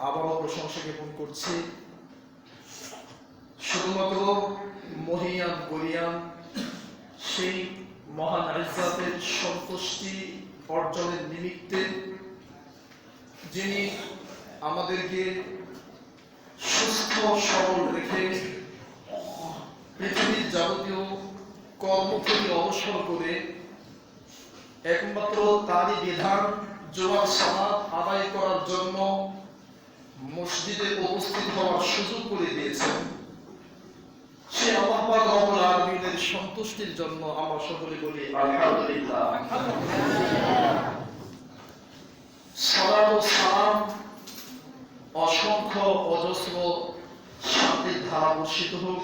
আবারও প্রশংসা জ্ঞাপন করছি শুধুমাত্র মহিয়ান বলিয়ান সেই মহান ইজ্জতের সন্তুষ্টি অর্জনের নিমিত্তে যিনি আমাদেরকে সুস্থ সবল রেখে পৃথিবীর যাবতীয় কর্ম থেকে অবসর করে একমাত্র তারই বিধান জুমার সালাত আদায় করার জন্য মসজিদে উপস্থিত হওয়ার সুযোগ করে দিয়েছেন। সে আল্লাহ পাক রব্বুল আলামিনের সন্তুষ্টির জন্য আমরা সকলে বলি আলহামদুলিল্লাহ। সালাত ও সালাম অসংখ্য অজস্র শান্তির ধারা বর্ষিত হোক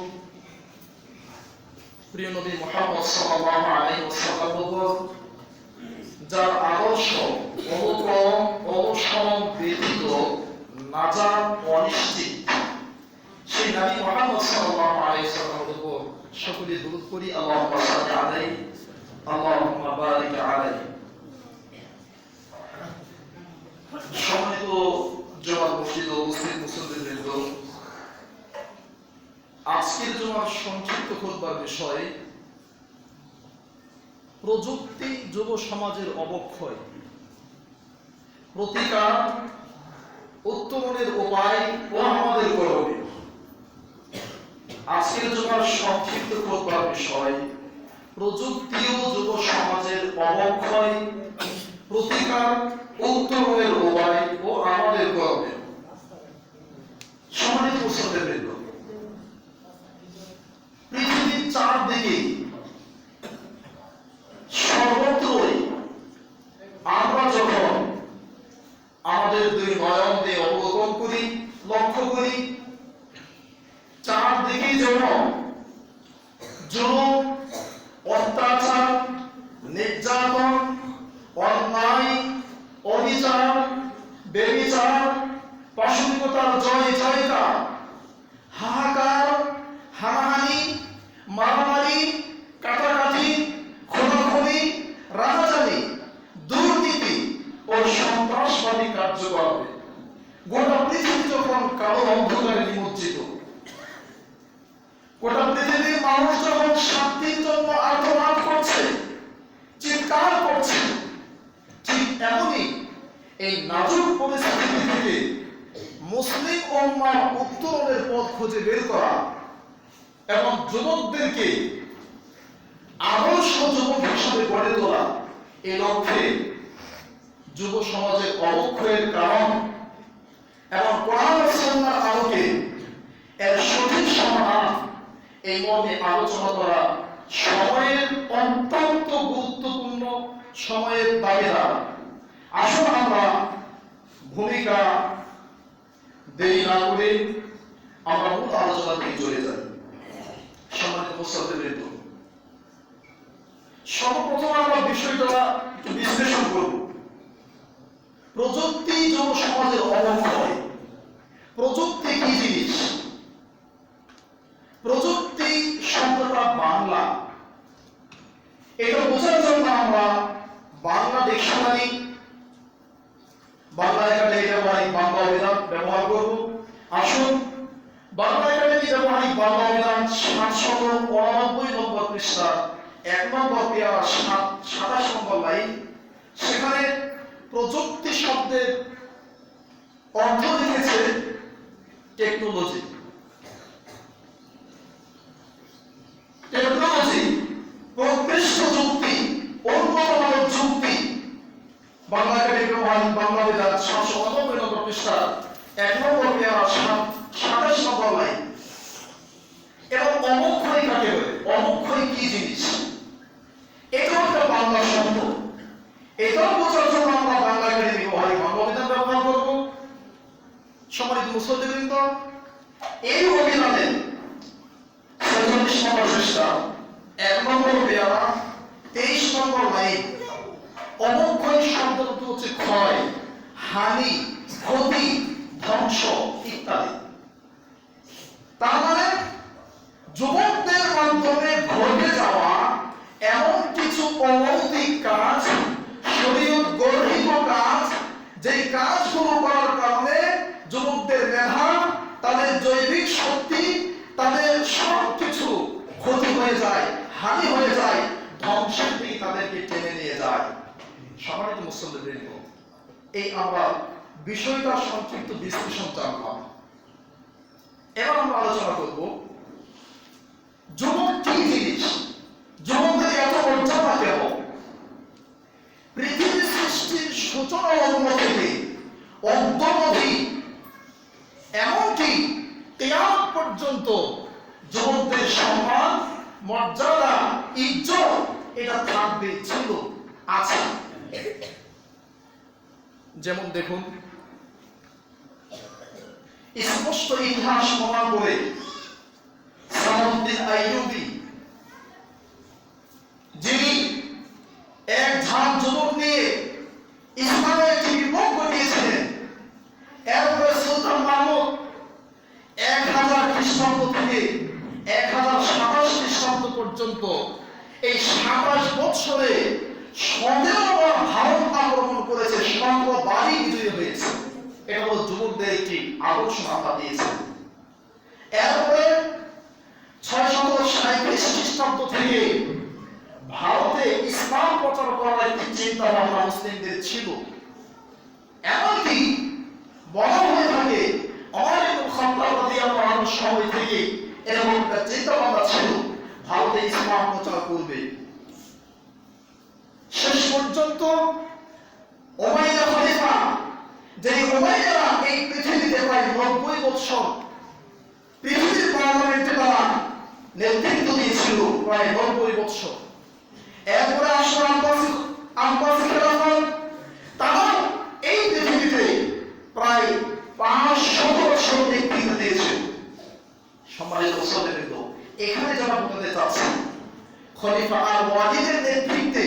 প্রিয় নবী মুহাম্মদ সাল্লাল্লাহু আলাইহি ওয়াসাল্লাম উপর, যার আদর্শ অনুক্রম অনুসরণ ব্যতীত নাজাত অনিশ্চিত, সেই নবী মুহাম্মদ সাল্লাল্লাহু আলাইহি ওয়াসাল্লামের উপর সকলে দুরূদ করি। আল্লাহুম্মা সাল্লি আলাইহি আল্লাহুম্মা বারিক আলাইহি। সম্মানিত জুমার মসজিদে উপস্থিত মুসল্লিবৃন্দ, আজকের জুমার সংক্ষিপ্ত খুতবার বিষয় প্রযুক্তি যুব সমাজের অবক্ষয়, প্রতিকার, উত্তরণের উপায় ও আমাদের করণীয়। আজকের জুমার সংক্ষিপ্ত খুতবার বিষয় প্রযুক্তি ও যুব সমাজের অবক্ষয়, প্রতিকার, উত্তরণের উপায় ও আমাদের করণীয়। সম্মানিত মুসল্লিবৃন্দ, পৃথিবীর চারদিকে সর্বত্রই আমরা যখন আমাদের দুই নয়ন দিয়ে অবলোকন করি, লক্ষ্য করি, চারদিকে যেন জুলুম, অত্যাচার, নির্যাতন, অন্যায়, অবিচার, ব্যভিচার, পাশবিকতার জয় জয়কার, হাহাকার, হানাহানি, মারামারি, কাটাকাটি, খুনাখুনি, রাহাজানি, দুর্নীতি ও সন্ত্রাসবাদী কার্যকলাপে গোটা পৃথিবী যখন কালো অন্ধকারে নিমজ্জিত, গোটা পৃথিবীর মানুষ যখন শান্তির জন্য আর্তনাদ করছে, চিৎকার করছে, ঠিক এমনই এই নাজুক পরিস্থিতি থেকে মুসলিম উম্মাহ উত্তরণের পথ খুঁজে বের করা এবং যুবকদেরকে আদর্শ যুবক হিসেবে গড়ে তোলা, এই লক্ষ্যে যুব সমাজের অবক্ষয়ের কারণ এবং কোরআন ও সুন্নাহর আলোকে এর সঠিক সমাধান এই মর্মে আলোচনা করা সময়ের অত্যন্ত গুরুত্বপূর্ণ সময়ের দাবিদার। আসুন আমরা ভূমিকা দেরি না করে আমরা মূল আলোচনা থেকে চলে যাই। সম্মানিত মুসল্লিবৃন্দ, সর্বপ্রথম আমরা বিষয়টা একটু বিশ্লেষণ করব। প্রযুক্তি যুব সমাজের অবক্ষয়। প্রযুক্তি কি জিনিস? প্রযুক্তি শব্দটা বাংলা। এটা বোঝার জন্য আমরা বাংলা ডিকশনারি, বাংলা একাডেমি ব্যবহারিক বাংলা অভিধান ব্যবহার করব। আসুন বাংলা একাডেমি ব্যবহারিক বাংলা অভিধান 789 নম্বর পৃষ্ঠা 1 নম্বর পেয়ারা 27 নম্বর লাইন, সেখানে প্রযুক্তি শব্দের অর্থ লিখেছে টেকনোলজি। টেকনোলজি প্রকৃষ্ট যুক্তি, উন্নত মানের যুক্তি। বাংলা একাডেমি ব্যবহারিক বাংলা অভিধান 789 নম্বর পৃষ্ঠা 1 নম্বর পেয়ারা 27 নম্বর লাইন। এবং অবক্ষয় কাকে বলে? অবক্ষয় কি জিনিস? এটাও একটা বাংলা শব্দ। এটাও বোঝার জন্য আমরা বাংলা একাডেমি ব্যবহারিক বাংলা অভিধান ব্যবহার করব। সম্মানিত মুসল্লিবৃন্দ, এই অভিধানের 46 নম্বর পৃষ্ঠা 1 নম্বর পেয়ারা 23 নম্বর লাইন, অবক্ষয় শব্দটি হচ্ছে ক্ষয়, হানি, ক্ষতি, ধ্বংস ইত্যাদি। তার মানে যুবকদের মাধ্যমে ঘটে যাওয়া এমন কিছু অনৈতিক কাজ, শরীয়ত গর্হিত কাজ, যে কাজগুলো করার কারণে যুবক শক্তি, তাদের সবকিছু ক্ষতি হয়ে যায়, হানি হয়ে যায়, ধ্বংসের দিকে তাদেরকে টেনে নিয়ে যায়। সম্মানিত মুসলিমবৃন্দ, এই আমরা বিষয়টা সংক্ষিপ্ত বিশ্লেষণ জানলাম। এবার আমরা আলোচনা করব যুবক কি জিনিস, যুবকদের এত মর্যাদা কেন? পৃথিবী সৃষ্টির সূচনা লগ্ন থেকে অদ্যাবধি এমনকি কিয়ামত পর্যন্ত যুবকদের সম্মান, মর্যাদা, ইজ্জত এটা থাকবে, ছিল, আছে। যেমন দেখুন, স্পষ্ট ইতিহাস প্রমাণ করে সালাউদ্দিন আইয়ুবী, যিনি এক ঝাঁক যুবক নিয়ে ইসলামের একটি বিপ্লব ঘটিয়েছিলেন। এরপরে সুলতান মাহমুদ 1000 খ্রিস্টাব্দ থেকে 1027 খ্রিস্টাব্দ পর্যন্ত এই 27 বৎসরে 17 বার ভারত আক্রমণ করেছে, সমগ্র বাড়ি বিজয়ী হয়েছে। এটা হলো যুবকদের একটি আদর্শ আমরা দিয়েছে। এরপরে 637 খ্রিস্টাব্দ থেকে ভারতে ইসলাম প্রচার করার একটি চিন্তা ভাবনা মুসলিমদের ছিল। এমনকি বলা হয়ে থাকে ওমর ইবনে খাত্তাব রাদিয়াল্লাহু আনহুর সময় থেকে এরকম একটা চিন্তা ভাবনা ছিল, ভারতে ইসলাম প্রচার করবে। শেষ পর্যন্ত উমাইয়া খলিফা, যে উমাইয়ারা এই পৃথিবীতে প্রায় 90 বছর পৃথিবীর পার্লামেন্টে তারা নেতৃত্ব দিয়েছিল, প্রায় 90 বছর। এরপরে আসলে আব্বাসী খেলাফত, তারা এই পৃথিবীতে প্রায় 500 বছর নেতৃত্ব দিয়েছে। সম্মানিত মুসলিমবৃন্দ, এখানে যারা বলতে চাচ্ছে, খলিফা আল ওয়ালিদের নেতৃত্বে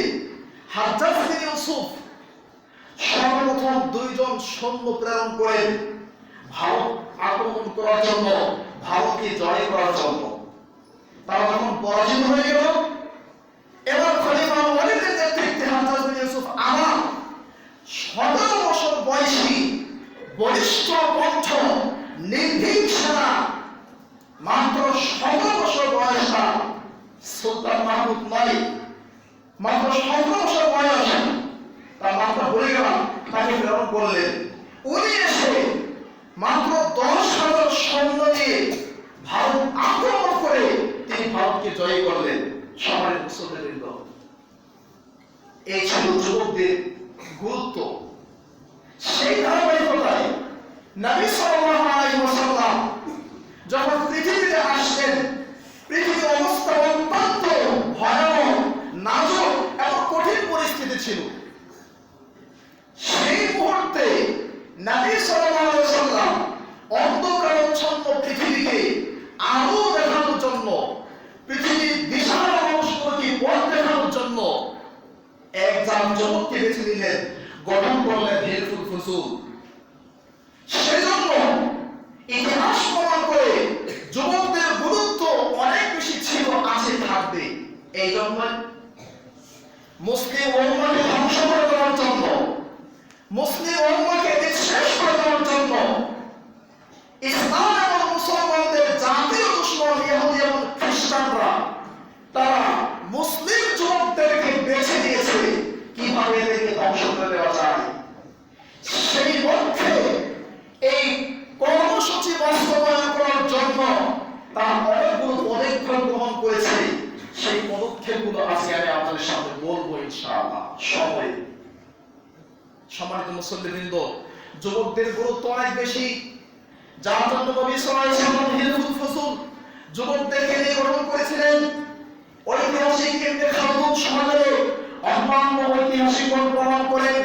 হাজ্জাজ বিন ইউসুফ সর্বপ্রথম 2 জন সৈন্য প্রেরণ করেন ভারত আক্রমণ করার জন্য, ভারতকে জয় করার জন্য। তারা যখন পরাজিত হয়ে গেল, এবার খলিফা আল ওয়ালিদের নেতৃত্বে হাজ্জাজ বিন ইউসুফ আমার 17 বছর বয়সী বলিষ্ঠ কণ্ঠ নির্ভীক সেনা, মাত্র 17 বছর বয়সা সুলতান মাহমুদ নয়, মাত্র 17 বছর বয়স, তার মাত্রা ভুলে গেলাম, তাকে প্রেরণ করলেন। উনি এসে মাত্র 10,000 সৈন্য নিয়ে ভারত আক্রমণ করে তিনি ভারতকে জয় করলেন। সম্মানিত মুসলিমবৃন্দ, এই ছিল যুবকদের গুরুত্ব। সেই ধারাবাহিকতায় নবী সাল্লাল্লাহু আলাইহি ওয়াসাল্লাম যখন পৃথিবীতে আসলেন, পৃথিবীর অবস্থা অত্যন্ত ভয়ানক, নাজুক এবং কঠিন পরিস্থিতি ছিল। সেই মুহূর্তে নবী সাল্লাল্লাহু আলাইহি ওয়াসাল্লাম অন্ধকারাচ্ছন্ন পৃথিবীকে আলো দেখানোর জন্য, পৃথিবীর বিশাল মানুষগুলোকে পথ দেখানোর জন্য একজন যুবককে বেছে নিলেন, গঠন করলেন হিলফুল ফুসুল। সেজন্য ইতিহাস প্রমাণ করে যুবকদের গুরুত্ব অনেক বেশি ছিল, আছে, থাকবে। এই জন্য মুসলিম উম্মাহকে ধ্বংস করে দেওয়ার জন্য, মুসলিম উম্মাহকে নিঃশেষ করে দেওয়ার জন্য ইসলাম এবং মুসলমানদের জাতীয় দুশমন ইহুদি এবং খ্রিস্টানরা তারা মুসলিম যুবকদেরকে বেছে নিয়েছে কিভাবে এদেরকে ধ্বংস করে দেওয়া যায়। সেই লক্ষ্যে এই কর্মসূচি বাস্তবায়ন করার জন্য তারা অনেকগুলো পদক্ষেপ গ্রহণ করেছে। সেই পদক্ষেপগুলো আজকে আমি আপনাদের সামনে বলবো ইনশাআল্লাহ সময়ে। সম্মানিত মুসলিমবৃন্দ, যুবকদের গুরুত্ব অনেক বেশি, যার জন্য নবী সাল্লাল্লাহু আলাইহি ওয়াসাল্লাম হিলফুল ফুসুল যুবকদেরকে নিয়ে গঠন করেছিলেন। ঐতিহাসিক ইবনে খালদুন সমাজে অন্যান্য ঐতিহাসিকগণ প্রমাণ করেন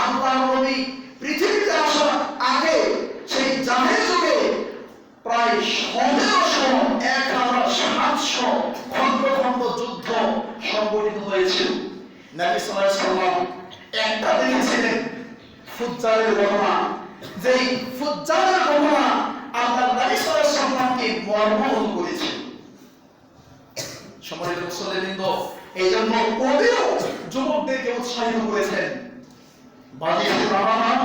আল্লাহর নবী পৃথিবীতে আসার আগে সেই জাহেল যুগে প্রায় 1700 খন্ড খন্ড যুদ্ধ সংগঠিত হয়েছিল। নবী সাল্লাল্লাহু আলাইহি ওয়াসাল্লাম একটা দেখেছিলেন ফুজ্জারের ঘটনা, যেই ফুজ্জারের ঘটনা আল্লাহ নবী সাল্লাল্লাহু আলাইহি ওয়াসাল্লামকে মর্মহত করেছিল। সম্মানিত মুসলিমবৃন্দ, এই জন্য কবিও যুবকদেরকে উৎসাহিত করেছেন, বাজিয়ে রামাদান,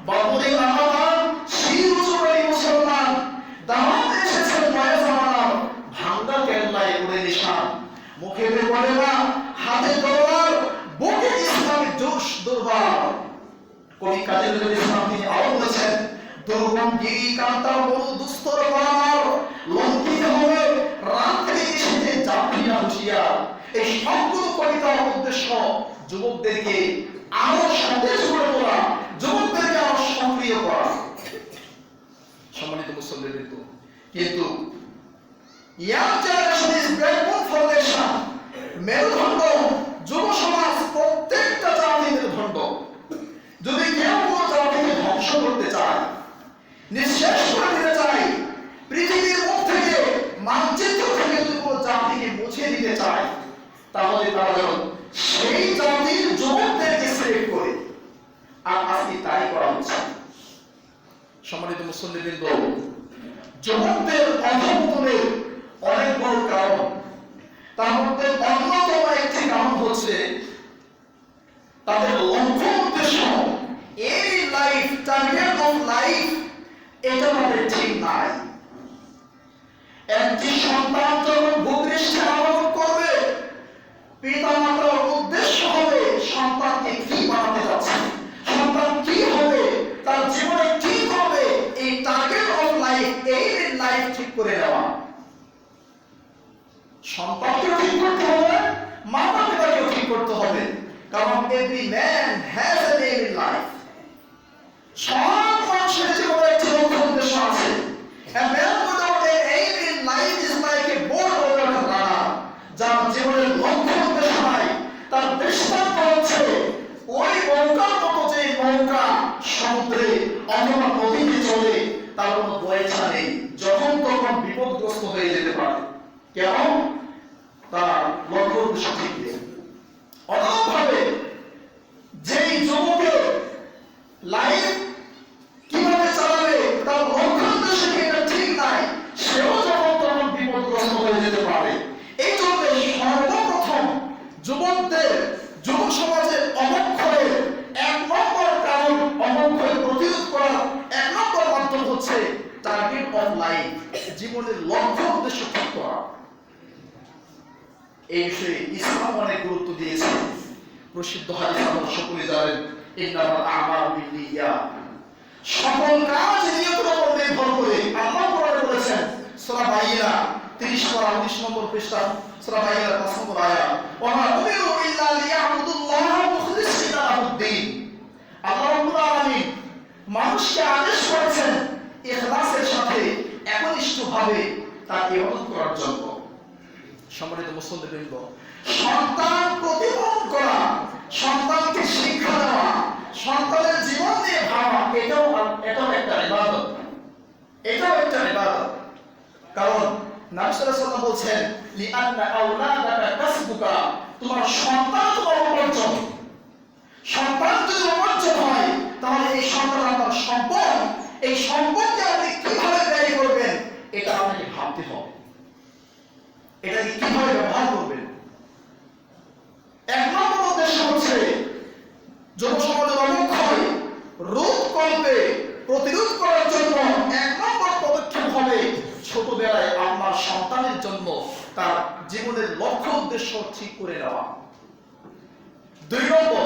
বাবুরে রামাদান, শির উজুরে মুসলমান, দাওয়াত এসেছে দুর্গম গিরি কান্তার মরু দুস্তর পাহাড় লঙ্ঘিত হবে রাত্রি এসেছে যাত্রীরা হুঁশিয়ার। এই সবগুলো কবিতার উদ্দেশ্য যুবকদেরকে আরো সতেজ করে তোলা, যুবকদেরকে আরো সক্রিয় করা। সম্মানিত মুসল্লিবৃন্দ, কিন্তু young generation is backbone for nation. মেরুদণ্ড যুব সমাজ, প্রত্যেকটা জাতি মেরুদণ্ড। যদি কেউ কোনো জাতিকে ধ্বংস করতে চায়, নিঃশেষ করে দিতে চায়, পৃথিবীর মুখ থেকে মানচিত্র থেকে যদি কোনো জাতিকে মুছে দিতে চায়, তাহলে তারা যেন সেই জাতির যুবকদেরকে সিলেক্ট করে। আর আজকে তাই করা হচ্ছে। সম্মানিত মুসল্লিবৃন্দ, যুবকদের অধঃপতনের অনেক বড় কারণ, তার মধ্যে অন্যতম একটি কারণ হচ্ছে তাদের লক্ষ্য উদ্দেশ্য, এই লাইফ, টার্গেট অফ লাইফ, এটা তাদের ঠিক নাই। একটি সন্তান যখন ভূপৃষ্ঠে আগমন করবে, পিতা মাতার উদ্দেশ্য হবে সন্তানকে কি বানাতে যাচ্ছে, সন্তান কি হবে, তার জীবনে কি হবে, এই টার্গেট অফ লাইফ, এই লাইফ ঠিক করে নেওয়া। সন্তানকে ঠিক করতে হবে, মাতা পিতাকেও ঠিক করতে হবে, কারণ every man has an aim in life. সব মানুষের জীবনে একটি লক্ষ্য উদ্দেশ্য আছে। A man without an aim in life is like a boat without a rudder. যার জীবনের লক্ষ্য উদ্দেশ্য নাই, তার দৃষ্টান্ত হচ্ছে ওই নৌকার মতো, যে নৌকা সমুদ্রে অথবা নদীতে চলে, তার কোনো বয়েছা নেই, যখন তখন বিপদগ্রস্ত হয়ে যেতে পারে। কেন? তার লক্ষ্য উদ্দেশ্য ঠিক নেই। অনুরূপভাবে যেই যুবকের লাইফ কিভাবে চালাবে, তার লক্ষ্য উদ্দেশ্য এটা ঠিক নাই, সেও যখন তখন বিপদগ্রস্ত হয়ে যেতে পারে। এই জন্য সর্বপ্রথম যুবকদের, যুব সমাজের অবক্ষয়ের এক নম্বর কারণ, অবক্ষয় প্রতিরোধ করার এক নম্বর মাধ্যম হচ্ছে টার্গেট অফ লাইফ, জীবনের লক্ষ্য উদ্দেশ্য ঠিক করা। এই বিষয়ে ইসলাম অনেক গুরুত্ব দিয়েছে। প্রসিদ্ধ হাদিস আমরা সকলে জানেন, ইন্নামাল আমালু বিন্নিয়াত, সকল কাজ নিয়তের উপর নির্ভর করে। আল্লাহ কোরআনে বলেছেন, সূরা বাইরা 30 পারা 19 নম্বর পৃষ্ঠা, সূরা বাইরা 5 নম্বর আয়াত, ওয়া মা উমিরু ইল্লা লিয়াবুদুল্লাহ মুখলিসিনা লাহুদ্দিন। আল্লাহ রাব্বুল আলামিন মানুষকে আদেশ করেছেন ইখলাসের সাথে একনিষ্ঠভাবে তার ইবাদত করার জন্য। সম্মানিত মুসল্লিবৃন্দ, সন্তান প্রতিপালন করা, সন্তানকে শিক্ষা দেওয়া, সন্তানের জীবন নিয়ে ভাবা, এটাও একটা ইবাদত, এটাও একটা ইবাদত। কারণ নবী সাল্লাল্লাহু আলাইহি ওয়াসাল্লাম বলছেন, লিআন্না আওলাদাকা কাসবুকা, তোমার সন্তান তোমার উপার্জন। সন্তান যদি উপার্জন হয়, তাহলে এই সন্তান আপনার সম্পদ, এই সম্পদকে আপনি কিভাবে ব্যয় করবেন, এটা আপনাকে ভাবতে হবে। এটাকে কিভাবে ব্যবহার করবেন। এক নম্বর উদ্দেশ্য হচ্ছে যুব সমাজের অবক্ষয় রোধ করতে, প্রতিরোধ করার জন্য এক নম্বর পদক্ষেপ হবে ছোটবেলায় আপনার সন্তানের জন্য তার জীবনের লক্ষ্য উদ্দেশ্য ঠিক করে নেওয়া। দুই নম্বর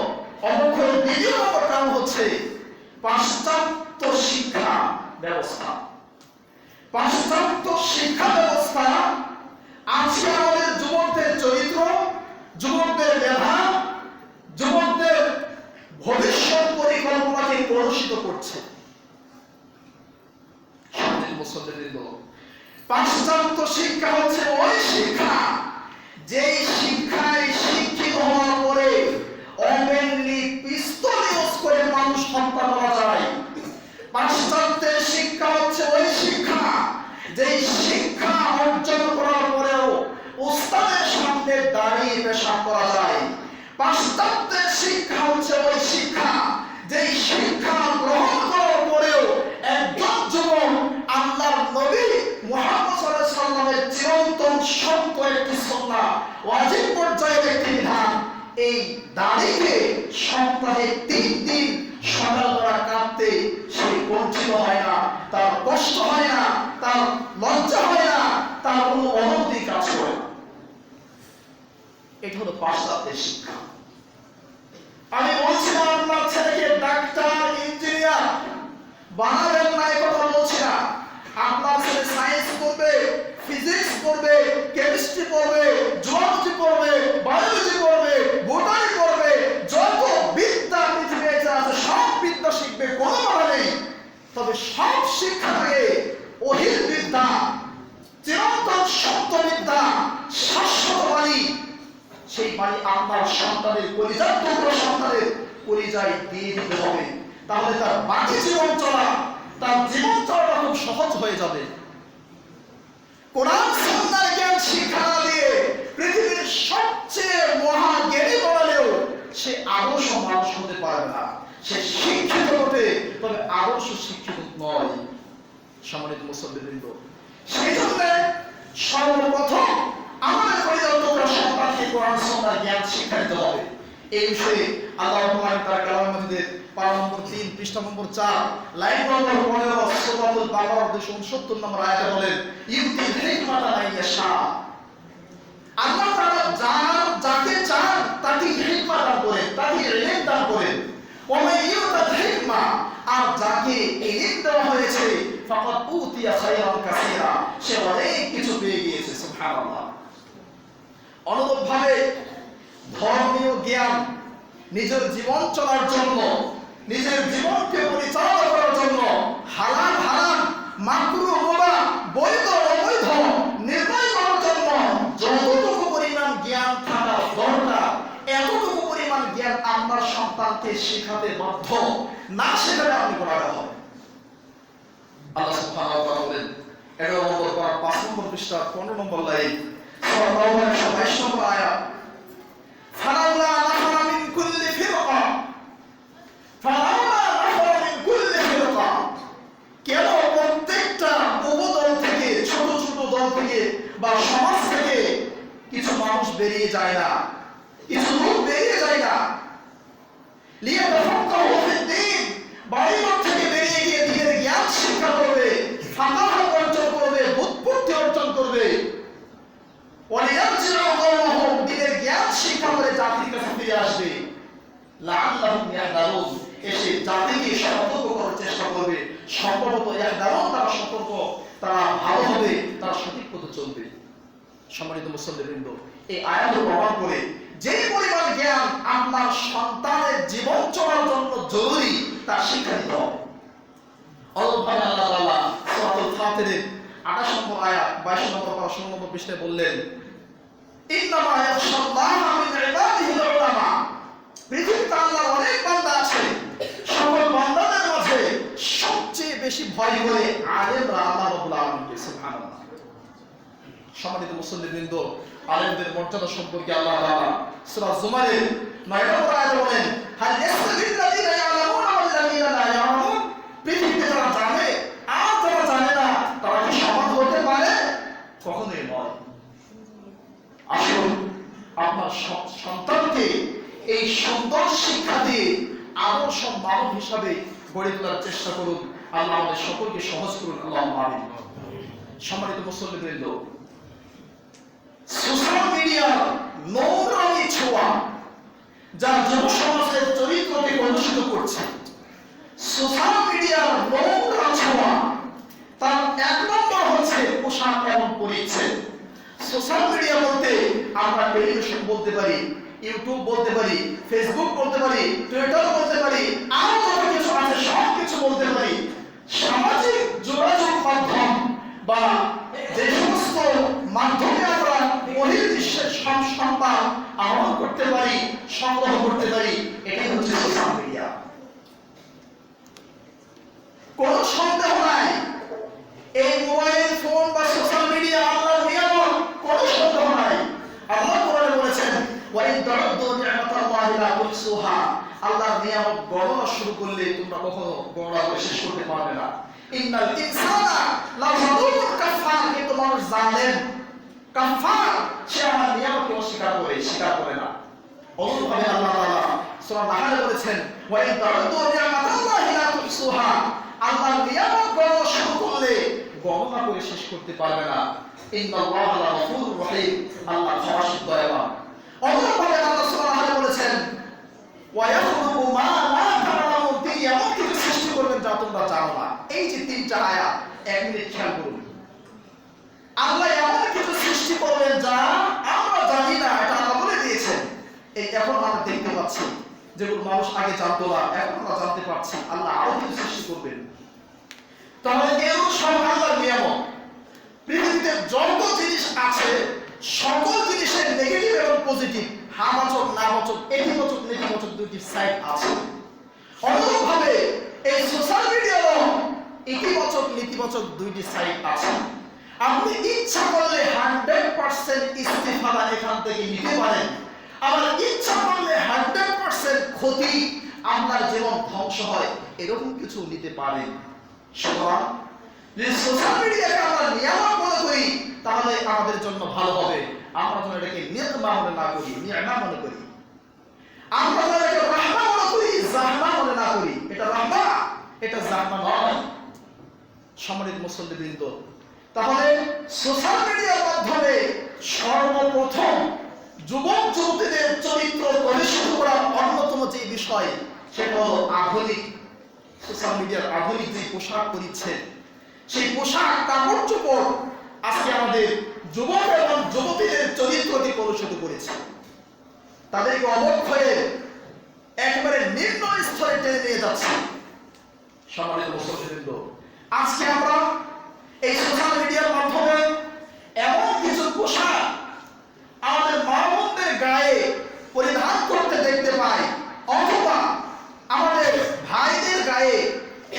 অবক্ষয়ের দ্বিতীয় নম্বর কারণ হচ্ছে পাশ্চাত্য শিক্ষা ব্যবস্থা। পাশ্চাত্য শিক্ষা ব্যবস্থা আজকে আমাদের যুবকদের চরিত্র, যুবকদের মেধা, যুবকদের ভবিষ্যৎ পরিকল্পনাকে কলুষিত করছে। পাশ্চাত্য শিক্ষা হচ্ছে ওই শিক্ষা, যেই শিক্ষায় শিক্ষিত হওয়ার পরে ওপেনলি পিস্তল ইউজ করে মানুষ হত্যা করা যায়। পাশ্চাত্যের শিক্ষা হচ্ছে ওই শিক্ষা, যেই শিক্ষা অর্জন করার পরেও উস্তাদের সামনে দাঁড়িয়ে পেশাব করা যায়। পাশ্চাত্যের শিক্ষা হচ্ছে ওই শিক্ষা, যেই শিক্ষা গ্রহণ করার পরেও একজন যুবক আল্লাহর নবী মুহাম্মদ সাল্লাল্লাহু আলাইহি ওয়াসাল্লামের চিরন্তন সত্য একটি সুন্নাহ, ওয়াজিব পর্যায়ের একটি বিধান, এই দাড়িকে সপ্তাহে 3 দিন সকালবেলা কাটতে সে বঞ্চিত হয় না, তার কষ্ট হয় না, তার লজ্জা হয় না, তার কোনো অনুভূতি কাজ করে না। এটা হলো পাশ্চাত্যের শিক্ষা। আমি বলছিলাম আপনার ছেলেকে ডাক্তার, ইঞ্জিনিয়ার, বানাবেন না এই কথা বলছি না। আপনার ছেলে সায়েন্স পড়বে, ফিজিক্স পড়বে, কেমিস্ট্রি পড়বে, জুলজি পড়বে, বায়োলজি পড়বে, বোটানি পড়বে, যত বিদ্যা পৃথিবীতে আছে সব বিদ্যা শিখবে, কোনো বাধা নেই। তবে সব শিক্ষা থেকে অহির বিদ্যা, চিরন্তন সত্য বিদ্যা, শাশ্বত বাণী, সেই বাণী আপনার সন্তানের কলিজার টুকরো সন্তানের কলিজায় দিয়ে দিতে হবে। তাহলে তার বাকি জীবন চলা, তার জীবন চলাটা খুব সহজ হয়ে যাবে। কোরআন সুন্নাহর জ্ঞান শিক্ষা না দিয়ে পৃথিবীর সবচেয়ে মহা জ্ঞানী বলালেও সে আদর্শ মানুষ হতে পারবে না। সে শিক্ষিত হতে, তবে আদর্শ শিক্ষিত নয়। সম্মানিত মুসল্লিবৃন্দ, সেই জন্য সর্বপ্রথম আমাদের পরিচালকরা সন্তানকে কোরআন সুন্নাহর জ্ঞান শিক্ষা দিতে হবে। এই বিষয়ে আল্লাহ তাআলা কালামের মধ্যে পারা নম্বর 3 পৃষ্ঠা নম্বর 4 লাইন নম্বর 15 সূরাতুল বাকারার 269 নম্বর আয়াতে বলেন, ইউতিল হিকমাতা মান ইয়াশা। আল্লাহ তাআলা যাকে চান তাকে হিকমত দান করেন, তাকে ইলম দান করেন। ওয়া মান ইউতাল হিকমা, আর যাকে ইলম দেওয়া হয়েছে ফাকাদ উতিয়া খায়রান কাসীরা, সে অনেক কিছু পেয়ে গিয়েছে। সুবহানাল্লাহ। অনুরূপভাবে ধর্মীয় জ্ঞান নিজের জীবন চলার জন্য, নিজের জীবনকে পরিচালনা করার জন্য হালাল হারাম, মাকরুহ মুবাহ, বৈধ অবৈধ নির্ণয় করার জন্য যতটুকু পরিমাণ জ্ঞান থাকা দরকার, এতটুকু পরিমাণ জ্ঞান আপনার সন্তানকে শেখাতে বাধ্য। না শেখালে আপনি গোনাহগার হবেন। আল্লাহ সুবহানাহু ওয়া তাআলা বলেন 11 নম্বর পারা 5 নম্বর পৃষ্ঠা 15 নম্বর লাইন সূরা তাওবার 122 নম্বর আয়াত, ফালাউলা নাফারা মিন কুল্লি ফিরকা, ফালাউলা নাফারা মিন কুল্লি ফিরকা, কেন প্রত্যেকটা উপদল থেকে, ছোট ছোট দল থেকে বা সমাজ থেকে কিছু মানুষ বেরিয়ে যায় না, কিছু লোক বেরিয়ে যায় না। লিয়াতাফাক্কাহু ফিদ্দীন, বাড়িঘর থেকে বেরিয়ে গিয়ে দ্বীনের জ্ঞান শিক্ষা করবে, ফাকাহ অর্জন করবে, বুদ্ধি অর্জন করবে। ওয়ালিয়ারজিউ কওমাহুম, দ্বীনের জ্ঞান শিক্ষা করে জাতির কাছে ফিরে আসবে। লাআল্লাহুম ইয়াহদারুন, এসে জাতিকে সতর্ক করার চেষ্টা করবে। সম্ভবত ইয়াহদারুন, তারা সতর্ক, তারা ভালো হবে, তারা সঠিক পথে চলবে। সম্মানিত মুসল্লিবৃন্দ, এই আয়াত প্রমাণ করে যে পরিমাণ জ্ঞান আপনার সন্তানের জীবন চলার জন্য জরুরি তা শিক্ষা দিতে হবে। অনুরূপভাবে আল্লাহ তাআলা সূরাতুল ফাতিরের 28 নম্বর আয়াত 22 নম্বর পারা 16 নম্বর পৃষ্ঠায় বললেন, ইন্নামা ইয়াখশাল্লাহা মিন ইবাদিহিল উলামা। পৃথিবীতে আল্লাহর অনেক বান্দা আছে, সকল বান্দাদের মাঝে সবচেয়ে বেশি ভয় করে আলেমরা আল্লাহ রাব্বুল আলামিনকে। সুবহানাল্লাহ। সম্মানিত মুসল্লিবৃন্দ, আলেমদের মর্যাদা সম্পর্কে আল্লাহ তাআলা সূরা জুমারের 9 নম্বর আয়াতে বলেন, হাল ইয়াসতাবিল লাযিনা ইয়ালামুনা ওয়াল লাযিনা লা ইয়ালামুন। পৃথিবীতে যারা জানে আর যারা জানে না, তারা কি সমান হতে পারে? কখনোই নয়। আসুন আপনার সন্তানকে এই সুন্দর শিক্ষা দিয়ে আদর্শ মানব হিসাবে গড়ে তোলার চেষ্টা করুন। আল্লাহ আমাদের সকলকে সহজ করুন। আল্লাহুম্মা আমিন। সম্মানিত মুসল্লিবৃন্দ, সোশ্যাল মিডিয়ার নোংরামি ছোঁয়া যা যুব সমাজের চরিত্রকে কলুষিত করছে, সোশ্যাল মিডিয়ার নোংরা ছোঁয়া তার 1 নম্বর হচ্ছে পোশাক এবং পরিচ্ছদ। সোশ্যাল মিডিয়া বলতে আমরা টেলিভিশন বলতে পারি, ইউটিউব বলতে পারি, ফেসবুক বলতে পারি, টুইটার বলতে পারি, আরো যত কিছু আছে সব কিছু বলতে পারি। সামাজিক যোগাযোগ মাধ্যম বা যে সমস্ত মাধ্যমে আমরা বহির্বিশ্বের সব সংবাদ আহরণ করতে পারি, সংগ্রহ করতে পারি, এটাই হচ্ছে সোশ্যাল মিডিয়া। কোন সন্দেহ নাই এই মোবাইল ফোন বা সোশ্যাল মিডিয়া আল্লাহর নিয়ামত, কোন সন্দেহ নাই। আল্লাহ কোরআনে বলেছেন, ওয়া ইন তা'উদ্দু নি'মাতাল্লাহি লা তুহসুহা। আল্লাহর নিয়ামত গণনা শুরু করলে তোমরা কখনো গণনা করে শেষ করতে পারবে না। ইন্নাল ইনসানা লাযালুমুন কাফার, কিন্তু মানুষ জালেম, কাফার, সে আমার নিয়ামতকে অস্বীকার করে, স্বীকার করে না। অনুরূপভাবে আল্লাহ তাআলা সূরা নাহলে বলেছেন, ওয়া ইন তা'উদ্দু নি'মাতাল্লাহি লা তুহসুহা। আল্লাহর নিয়ামত গণনা শুরু করলে গণনা করে শেষ করতে পারবে না। ইন্নাল্লাহা লাগফুরুর রহিম, আল্লাহ ক্ষমাশীল দয়াবান। অনুরূপভাবে আল্লাহ সূরা নাহলে বলেছেন, ওয়া ইয়াখলুকু মা লা তা'লামুন, তিনি এমন কিছু সৃষ্টি করবেন যা তোমরা জানো না। এই যে তিনটা আয়াত, 1 মিনিট খেয়াল করুন। আল্লাহ এমন কিছু সৃষ্টি করবেন যা আমরা জানি না, এটা আল্লাহ বলে দিয়েছেন। এই এখন আমরা দেখতে পাচ্ছি যেগুলো মানুষ আগে জানতো না, এখন আমরা জানতে পারছি। আল্লাহ আরো কিছু সৃষ্টি করবেন। তাহলে এরও সব আল্লাহর নিয়ামত। পৃথিবীতে যত জিনিস আছে সকল জিনিসের নেগেটিভ এবং পজিটিভ, হাবাচক নাবাচক, ইতিবাচক নেতিবাচক দুটি সাইড আছে। অনুরূপভাবে এই সোশ্যাল মিডিয়ারও ইতিবাচক নেতিবাচক দুইটি সাইড আছে। আপনি ইচ্ছা করলে 100% ইস্তেফাদা এখান থেকে নিতে পারেন, আবার ইচ্ছা করলে 100% ক্ষতি, আপনার জীবন ধ্বংস হয়, এরকম কিছু নিতে পারেন। সুতরাং যদি সোশ্যাল মিডিয়াকে আমরা নিয়ামত মনে করি তাহলে আমাদের জন্য ভালো হবে। আমরা যেন এটাকে নিকমা মনে না করি, নিয়ামা মনে করি। আমরা যেন এটাকে রাহমা মনে করি, জাহমা মনে না করি। এটা রাহমা, এটা জাহমা নয়। সম্মানিত মুসল্লিবৃন্দ, তাহলে সোশ্যাল মিডিয়ার মাধ্যমে সর্বপ্রথম যুবক যুবতীদের চরিত্র প্রদর্শিত করার অন্যতম যে বিষয়, সেটা হলো আধুনিক সোশ্যাল মিডিয়ার আধুনিক যে পোশাক পরিচ্ছেদ, সেই পোশাক কাপড় চোপড় আজকে আমাদের যুবক এবং যুবতীদের চরিত্রকে কলুষিত করেছে। তাদেরকে অবক্ষয়ের একেবারে নিম্ন স্তরে টেনে নিয়ে যাচ্ছে। সম্মানিত মুসল্লিবৃন্দ, আজকে আমরা এই সোশ্যাল মিডিয়ার মাধ্যমে এমন কিছু পোশাক আমাদের মা বোনদের গায়ে পরিধান করতে দেখতে পাই, অথবা আমাদের ভাইদের গায়ে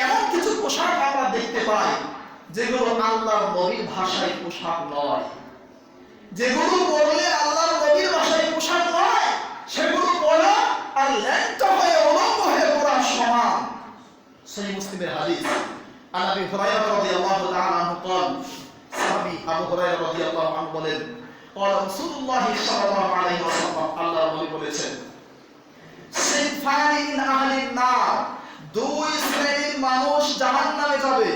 এমন কিছু পোশাক আমরা দেখতে পাই যেগুলো আল্লাহর নবীর ভাষায় পোশাক নয়, যেগুলো পরলে আল্লাহর নবীর ভাষায় পোশাক নয়, সেগুলো পরা আর ল্যাংটা হয়ে উলঙ্গ হয়ে পড়া সমান। সহিহ মুসলিমের হাদিস, আন আবি হুরায়রা রাদিয়াল্লাহু তাআলা আনহু قال, সাহাবী আবু হুরায়রা রাদিয়াল্লাহু আনহু বলেন, قال রাসূলুল্লাহ সাল্লাল্লাহু আলাইহি ওয়াসাল্লাম, আল্লাহর নবী বলেছেন, সিনফানি মিন আহলিন নার, দুই শ্রেণীর মানুষ জাহান্নামে যাবে,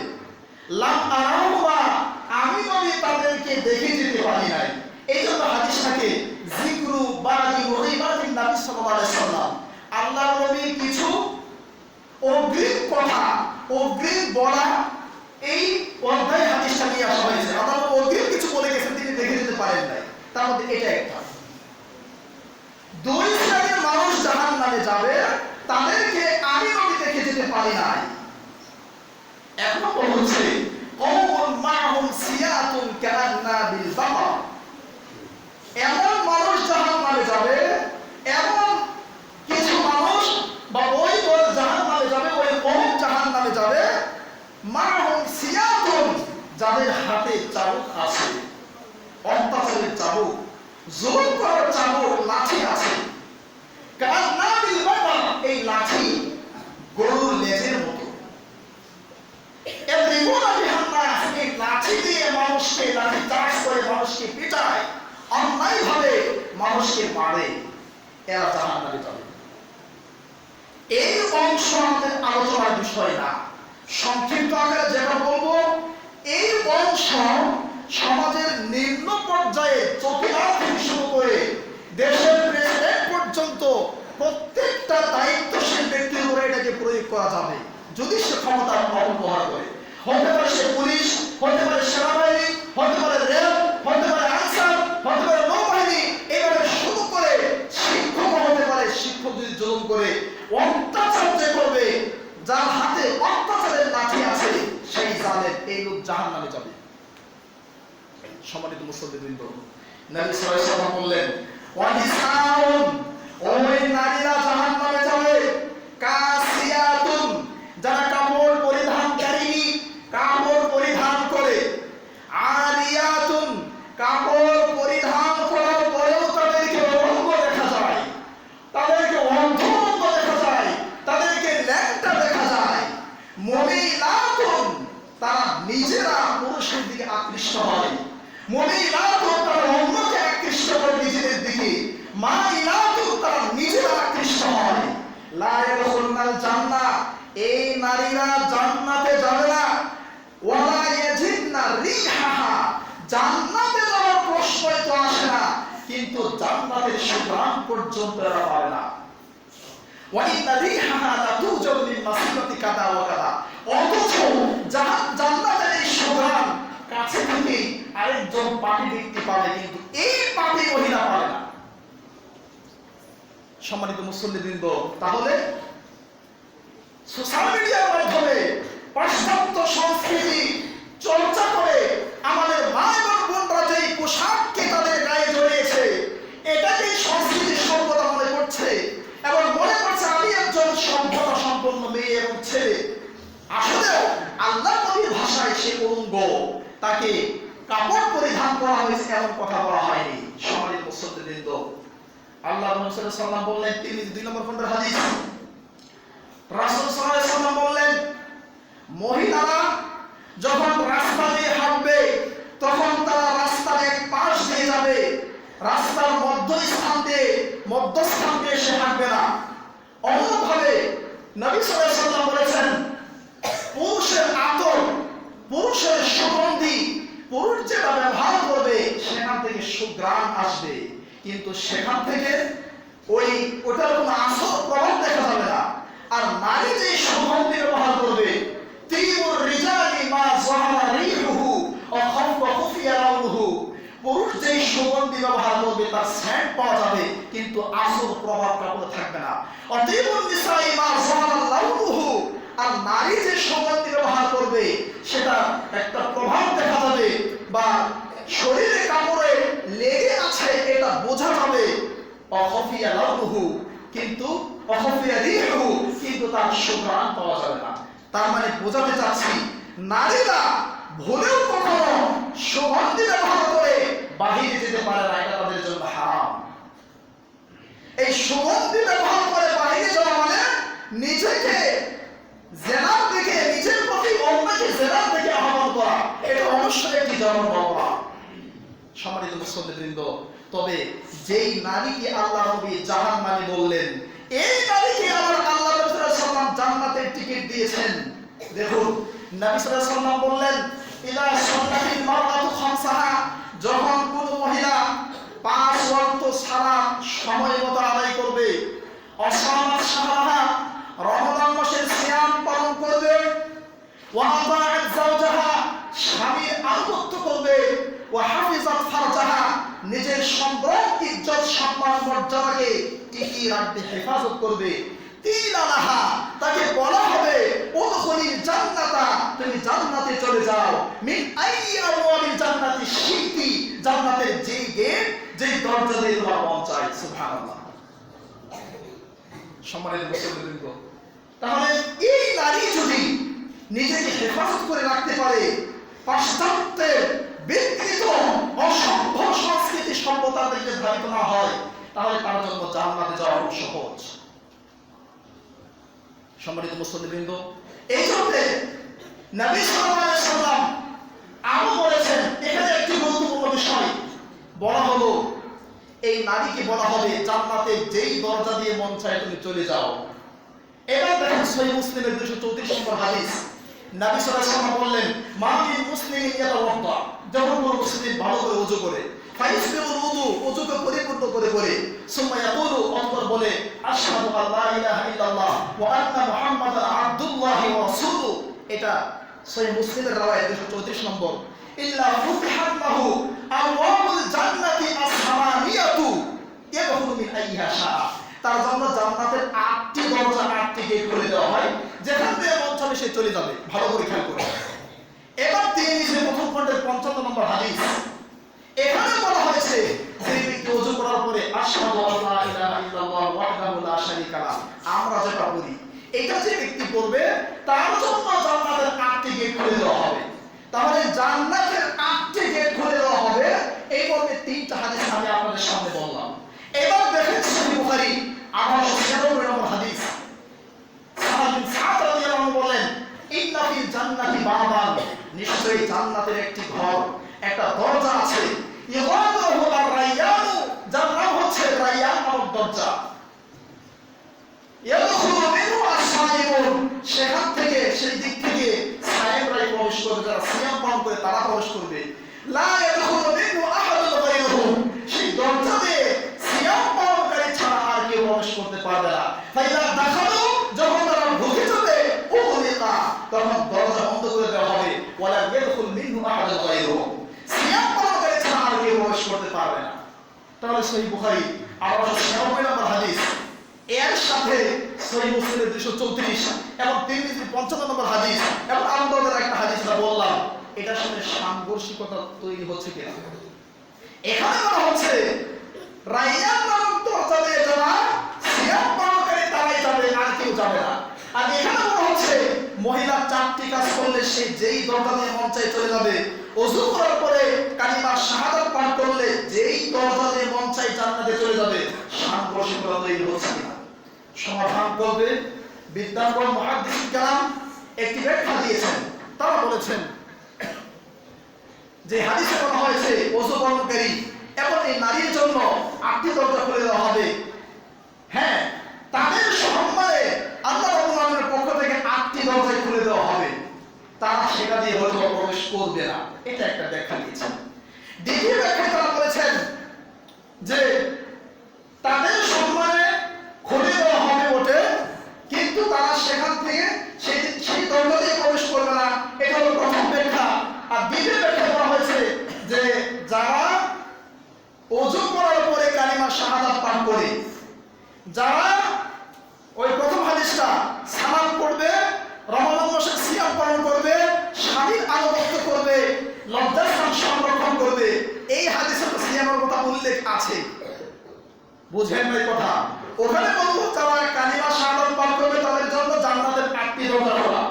লাম আরাহুমা, আমি নবী তাদেরকে দেখে যেতে পারি নাই। এই জন্য হাদিসটাকে যিকরু বাদি মুহিবাতিন নবী সাল্লাল্লাহু আলাইহি ওয়াসাল্লাম, আল্লাহর নবীর কিছু অগ্রিম কথা, অগ্রিম বলা, এই অধ্যায় হাদিসটা নিয়ে আসা হয়েছে। আল্লাহ অগ্রিম কিছু বলে গেছেন, তিনি দেখে যেতে পারেন নাই। তার মধ্যে এটা একটা। দুই শ্রেণীর মানুষ জাহান্নামে যাবে, তাদেরকে আমি নবী দেখে যেতে পারি নাই। এক নম্বর হচ্ছে কওমুন মাহুম সিয়াতুন কান্না বিল বাবা, এমন মানুষ জাহান্নামে যাবে, এমন কিছু মানুষ বা ওই দল জাহান্নামে যাবে, ওই কওম জাহান্নামে যাবে, মাহুম সিয়াতুন, যাদের হাতে চাবুক আছে, অত্যাচারের চাবুক, জুলুম করার চাবুক, লাঠি আছে। কান্না বিল বাবা, এই লাঠি গরুর লেজের মতো। এই লাঠি দিয়ে মানুষকে লাঠি চাষ করে মানুষকে পিটায়, অন্যায় ভাবে মানুষকে মারে, এরা জাহান্নামে যাবে। এই অংশ আমাদের আলোচনার বিষয় না, সংক্ষিপ্ত আকারে যেটা বলবো, এই অংশ সমাজের নিম্ন পর্যায়ে চৌকিদার থেকে শুরু করে দেশের প্রেসিডেন্ট পর্যন্ত প্রত্যেকটা দায়িত্বশীল ব্যক্তির উপরে এটাকে প্রয়োগ করা যাবে, যদি সে ক্ষমতার অপব্যবহার করে। হতে পারে সে পুলিশ, হতে পারে সেনাবাহিনী, হতে পারে রেল, হতে পারে আনসার, হতে পারে নৌবাহিনী, এভাবে শুরু করে শিক্ষক হতে পারে। শিক্ষক যদি জুলুম করে, অত্যাচার যে করবে, যার হাতে অত্যাচারের লাঠি আছে, সেই জালেম, এই লোক জাহান্নামে যাবে। সম্মানিত মুসল্লিবৃন্দ, নবী সাল্লাল্লাহু আলাইহি ওয়াসাল্লাম বললেন, ওয়ানিসাউন, ওই নারীরা জাহান্নামে যাবে, কাসিয়াতুন, যারা কাপড় পরিধানকারী, কাপড় পরিধান করে, আরিয়াতুন, কাপড় পরিধান করার পরেও তাদেরকে অঙ্গ দেখা যায়, তাদেরকে অন্ধ দেখা যায়, তাদেরকে ল্যাংটা দেখা যায়, মুমিনাতুন, তারা নিজেরা পুরুষের দিকে আকৃষ্ট হয়, মুমিনাতুন, তারা অন্যকে আকৃষ্ট করে নিজেদের দিকে, মাইনাতুন, তারা নিজেরা আকৃষ্ট হয়, লা ইয়াদখুলুনাল জান্নাহ, এই নারীরা জান্নাতে যাবে না, ওয়ালা ইয়াজিদনা রিহাহা, জান্নাতে যাওয়ার প্রশ্নই তো আসে না, কিন্তু জান্নাতের সুঘ্রাণ পর্যন্ত এরা পাবে না। ওয়া ইন্না রিহাহা লাতুজাউ মিন মাসিরাতি কাদা ওয়া কাদা। অথচ জান্নাতের এই সুঘ্রাণ কাছে থেকে আরেকজন পাপী ব্যক্তি পাবে, কিন্তু এই পাপী মহিলা পাবে না। সম্মানিত মুসল্লিবৃন্দ, তাহলে সোশ্যাল মিডিয়ার মাধ্যমে পাশ্চাত্য সংস্কৃতি চর্চা করে আমাদের মা এবং বোনরা যে পোশাককে তাদের গায়ে জড়িয়েছে, এটাকেই সংস্কৃতির সভ্যতা মনে করছে এবং মনে করছে আমি একজন সভ্যতা সম্পন্ন মেয়ে এবং ছেলে। আসলেও আল্লাহ নবীর ভাষায় সে উলঙ্গ, তাকে কাপড় পরিধান করা হয়েছে এমন কথা বলা হয়নি। সম্মানিত মুসল্লিবৃন্দ, আল্লাহ রাসূল সাল্লাল্লাহু আলাইহি ওয়াসাল্লাম বললেন, তিনি 2 নম্বর খণ্ডের হাদিস, রাসূল সাল্লাল্লাহু আলাইহি ওয়াসাল্লাম বললেন, মহিলারা যখন রাস্তা দিয়ে হাঁটবে তখন তারা রাস্তার এক পাশ দিয়ে যাবে, রাস্তার মধ্যস্থান দিয়ে সে হাঁটবে না। অনুরূপভাবে নবী সাল্লাল্লাহু আলাইহি ওয়াসাল্লাম বলেছেন, পুরুষের আতর, পুরুষের সুগন্ধি পুরুষ যেটা ব্যবহার করবে সেখান থেকে সুঘ্রাণ আসবে, কিন্তু সেখান থেকে ওটার কোনো আসল প্রভাব দেখা যাবে না। আর নারী যে সুগন্ধি ব্যবহার করবে, তিবুর রিজালি মা যাহারা রিহুহু ওয়া খাফা খুফিয়া লাউনুহু, পুরুষ যে সুগন্ধি ব্যবহার করবে তার সেন্ট পাওয়া যাবে, কিন্তু আসল প্রভাব কাপড়ে থাকবে না। অতিবুর নিসাই মা যাহারা লাউনুহু, আর নারী যে সুগন্ধি ব্যবহার করবে সেটা একটা প্রভাব দেখা যাবে বা শরীরে কাপড়ে লেগে আছে এটা বোঝা যাবে। অখফিয়া লাউনুহু, কিন্তু অখফিয়া রিহুহু, কিন্তু তার সুঘ্রাণ পাওয়া যাবে না। তার মানে বোঝাতে চাচ্ছি, নারীরা ভুলেও কখনো সুগন্ধি ব্যবহার করে বাহিরে যেতে পারে না, এটা তাদের জন্য হারাম। এই সুগন্ধি ব্যবহার করে বাহিরে যাওয়া মানে নিজেকে জেনার দিকে, নিজের প্রতি অন্যকে জেনার দিকে আহ্বান করা, এটা অবশ্যই একটি জঘন্য অপরাধ। সম্মানিত মুসল্লিবৃন্দ, তবে যেই নারীকে আল্লাহ নবী জাহান্নামী বললেন, এই নারীকে আবার আল্লাহ রাসূল সাল্লাল্লাহু আলাইহি ওয়াসাল্লাম জান্নাতের টিকিট দিয়েছেন। দেখুন, নবী সাল্লাল্লাহু আলাইহি ওয়াসাল্লাম বললেন, ইলা সাল্লাতিল মারআতু খামসাহা, যখন কোন মহিলা 5 ওয়াক্ত সালাত সময় মতো আদায় করবে, অসামাত শাহরাহা, রমজান মাসের সিয়াম পালন করবে, ওয়া আতাআত যাওজাহা, স্বামীর আনুগত্য করবে, ওয়া হাফিজাত ফারজাহা, নিজের সম্পদ, ইজ্জত, সম্মান, মর্যাদাকে টিকিয়ে রাখবে, হেফাজত করবে, তিলালাহা, তাকে বলা হবে উদখুলিল জান্নাতা, তুমি জান্নাতে চলে যাও, মিন আইয়ি আবওয়াবিল জান্নাতি শি'তি, জান্নাতের যেই গেট, যেই দরজা দিয়ে তোমার মন চায়। সুবহানাল্লাহ। সম্মানিত মুসল্লিবৃন্দ, তাহলে এই নারী যদি নিজেকে হেফাজত করে রাখতে পারে, পাশ্চাত্যের বিকৃত অসভ্য সংস্কৃতি সভ্যতা থেকে ধারিত না হয়, তাহলে তার জন্য জান্নাতে যাওয়া খুব সহজ। সম্মানিত মুসল্লিবৃন্দ, এই জন্য নবী সাল্লাল্লাহু আলাইহি ওয়াসাল্লাম আরো বলেছেন, এখানে একটি গুরুত্বপূর্ণ বিষয় বলা হলো, এই নারীকে বলা হবে জান্নাতে যেই দরজা দিয়ে মন চায় তুমি চলে যাও। এবার দেখেন সহিহ মুসলিমের 234 নম্বর হাদিস, নবী সাল্লাল্লাহু আলাইহি ওয়াসাল্লাম বললেন, মা মিন মুসলিমিন ইয়াতাওয়াদ্দা, যখন কোন মুসলিম ভালো করে ওযু করে, ফাইসবিরুল উযু, ওযুকে পরিপূর্ণ করে সুম্মা ইয়াকুলু, অতঃপর বলে, আশহাদু আল্লা ইলাহা ইল্লাল্লাহ ওয়া আন্না মুহাম্মাদান আবদুল্লাহি ওয়া রাসূলুহু, এটা সহিহ মুসলিমের রাওয়ায়াত 234 নম্বর, ইল্লা ফুতিহাত লাহু আবওয়াবুল জান্নাতি আস-সামানিয়াতু ইয়াদখুলু মিন আইয়িহা শাআ, তার জন্য জান্নাতের 8টি দরজা, 8টি গেট খুলে দেওয়া হয়, যেখান থেকে মন চাবে সে চলে যাবে। ভালো করে খেয়াল করুন। এবার তিরমিজির প্রথম খণ্ডের 55 নম্বর হাদিস, এখানে বলা হয়েছে যে ব্যক্তি ওযু করার পরে আশহাদু আল্লা ইলাহা ইল্লাল্লাহ ওয়াহদাহু লা শারীকা লাহু, আমরা যেটা বলি এটা যে ব্যক্তি করবে তার জন্য জান্নাতের 8টি গেট খুলে দেওয়া হবে। তাহলে জান্নাতের 8টি গেট খুলে দেওয়া হবে, এই মর্মে 3টা হাদিস আমি আপনাদের সামনে বললাম। এবার দেখেন সহিহ বুখারী 896 নম্বর হাদিস, সাহাবা বিন সাদ রাদিয়াল্লাহু আনহু বলেন, ইন্না ফিল জান্নাতি বাবান, নিশ্চয়ই জান্নাতের একটি ঘর, একটা দরজা আছে, ইউগাদুহু আর-রায়্যানু, যার নাম হচ্ছে রায়্যান নামক দরজা, ইয়াদখুলু মিনহু আস-সাইমুন, সেখান থেকে, সেই দিক থেকে সাইমরাই প্রবেশ করবে, যারা সিয়াম পালন করে তারা প্রবেশ করবে, লা ইয়াদখুলু মিনহু আহাদুন গায়রুহু, সেই দরজা দিয়ে সিয়াম পালনকারী ছাড়া আর কেউ প্রবেশ করতে পারবে না। ফাইদা আহাদুন গায়রুহু, সিয়াম পালনকারী ছাড়া আর কেউ প্রবেশ করতে পারবে না। তাহলে সহিহ বুখারী 1896 নম্বর হাদিস, এর সাথে সহিহ মুসলিমের 234 এবং তিরমিজির 55 নম্বর হাদিস এবং আবু দাউদের একটা হাদিস আমরা বললাম, এটার সাথে সাংঘর্ষিকতা তৈরি হচ্ছে কিনা? এখানে বলা হচ্ছে রায়্যান নামক দরজা দিয়ে যারা সিয়াম পালনকারী তারাই যাবে, আর কেউ যাবে না। আর এখানে বলা হচ্ছে মহিলা 4টি কাজ করলে সে যেই দরজা দিয়ে মন চাই চলে যাবে, ওযু করার পরে কালিমা শাহাদাত পাঠ করলে যেই দরজা দিয়ে মন চাই জান্নাতে চলে যাবে। সাংঘর্ষিকতা তৈরি হচ্ছে কিনা? সমাধান করবে বিদ্যাঙ্গন মুহাদ্দিস কেরাম একটি ব্যাখ্যা দিয়েছেন। তারা বলেছেন যে হাদিসে বলা হয়েছে ওযু পালনকারী এবং এই নারীর জন্য 8টি দরজা খুলে দেওয়া হবে। হ্যাঁ, তাদের সম্মানে আল্লাহ রাব্বুল আলামিনের পক্ষ থেকে 8টি দরজা খুলে দেওয়া হবে, তারা সেটা দিয়ে হয়তো প্রবেশ করবে না। এটা একটা ব্যাখ্যা দিয়েছেন। দ্বিতীয় ব্যাখ্যায় তারা বলেছেন যে তাদের সম্মানে খুলে দেওয়া হবে বটে, কিন্তু তারা সেখান থেকে সেই দরজা দিয়ে প্রবেশ করবে না। এটা হলো প্রথম ব্যাখ্যা। আর দ্বিতীয় ব্যাখ্যা বলা হয়েছে যে যারা ওযু করার পরে কালিমা শাহাদাত পাঠ করে, যারা ওই প্রথম হাদিসটা সালাত পড়বে, রমাদান মাসে সিয়াম পালন করবে, স্বামীর আনুগত্য করবে, লজ্জাস্থান সংরক্ষণ করবে, এই হাদিসে তো সিয়ামের কথা উল্লেখ আছে। বুঝেন ভাই কথা? ওখানে বলবো যারা কালিমা শাহাদাত পাঠ করবে তাদের জন্য জান্নাতের 8টি দরজা খোলা।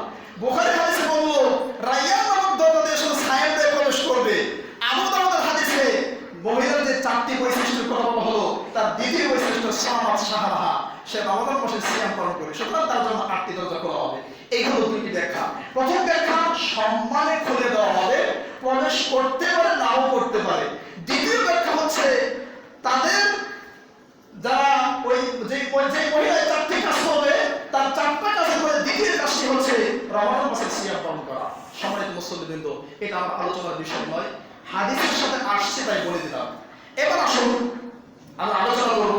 বুখারী হাদিসে বলবো রায়্যান নামক দরজা দিয়ে শুধু সায়াম দিয়ে প্রবেশ করবে। আবু দাউদের হাদিসে মহিলার যে 4টি বৈশিষ্ট্যের কথা বলা হলো, তার দ্বিতীয় বৈশিষ্ট্য সামাত শাহরাহা, সে রমাদান মাসে সিয়াম পালন করে, সুতরাং তার জন্য 8টি দরজা খোলা হবে। এই হলো দুটি ব্যাখ্যা। প্রথম ব্যাখ্যা সম্মানে খুলে দেওয়া হবে, প্রবেশ করতে পারে নাও করতে পারে। দ্বিতীয় ব্যাখ্যা হচ্ছে তাদের যারা ওই যে মহিলা 4টি কাজ করবে, তার 4টা কাজের মধ্যে দ্বিতীয় কাজটি হচ্ছে রমাদান মাসে সিয়াম পালন করা। সম্মানিত মুসল্লিবৃন্দ, এটা আমার আলোচনার বিষয় নয়, হাদিসের সাথে আসছে তাই বলে দিলাম। এবার আসুন আমরা আলোচনা করব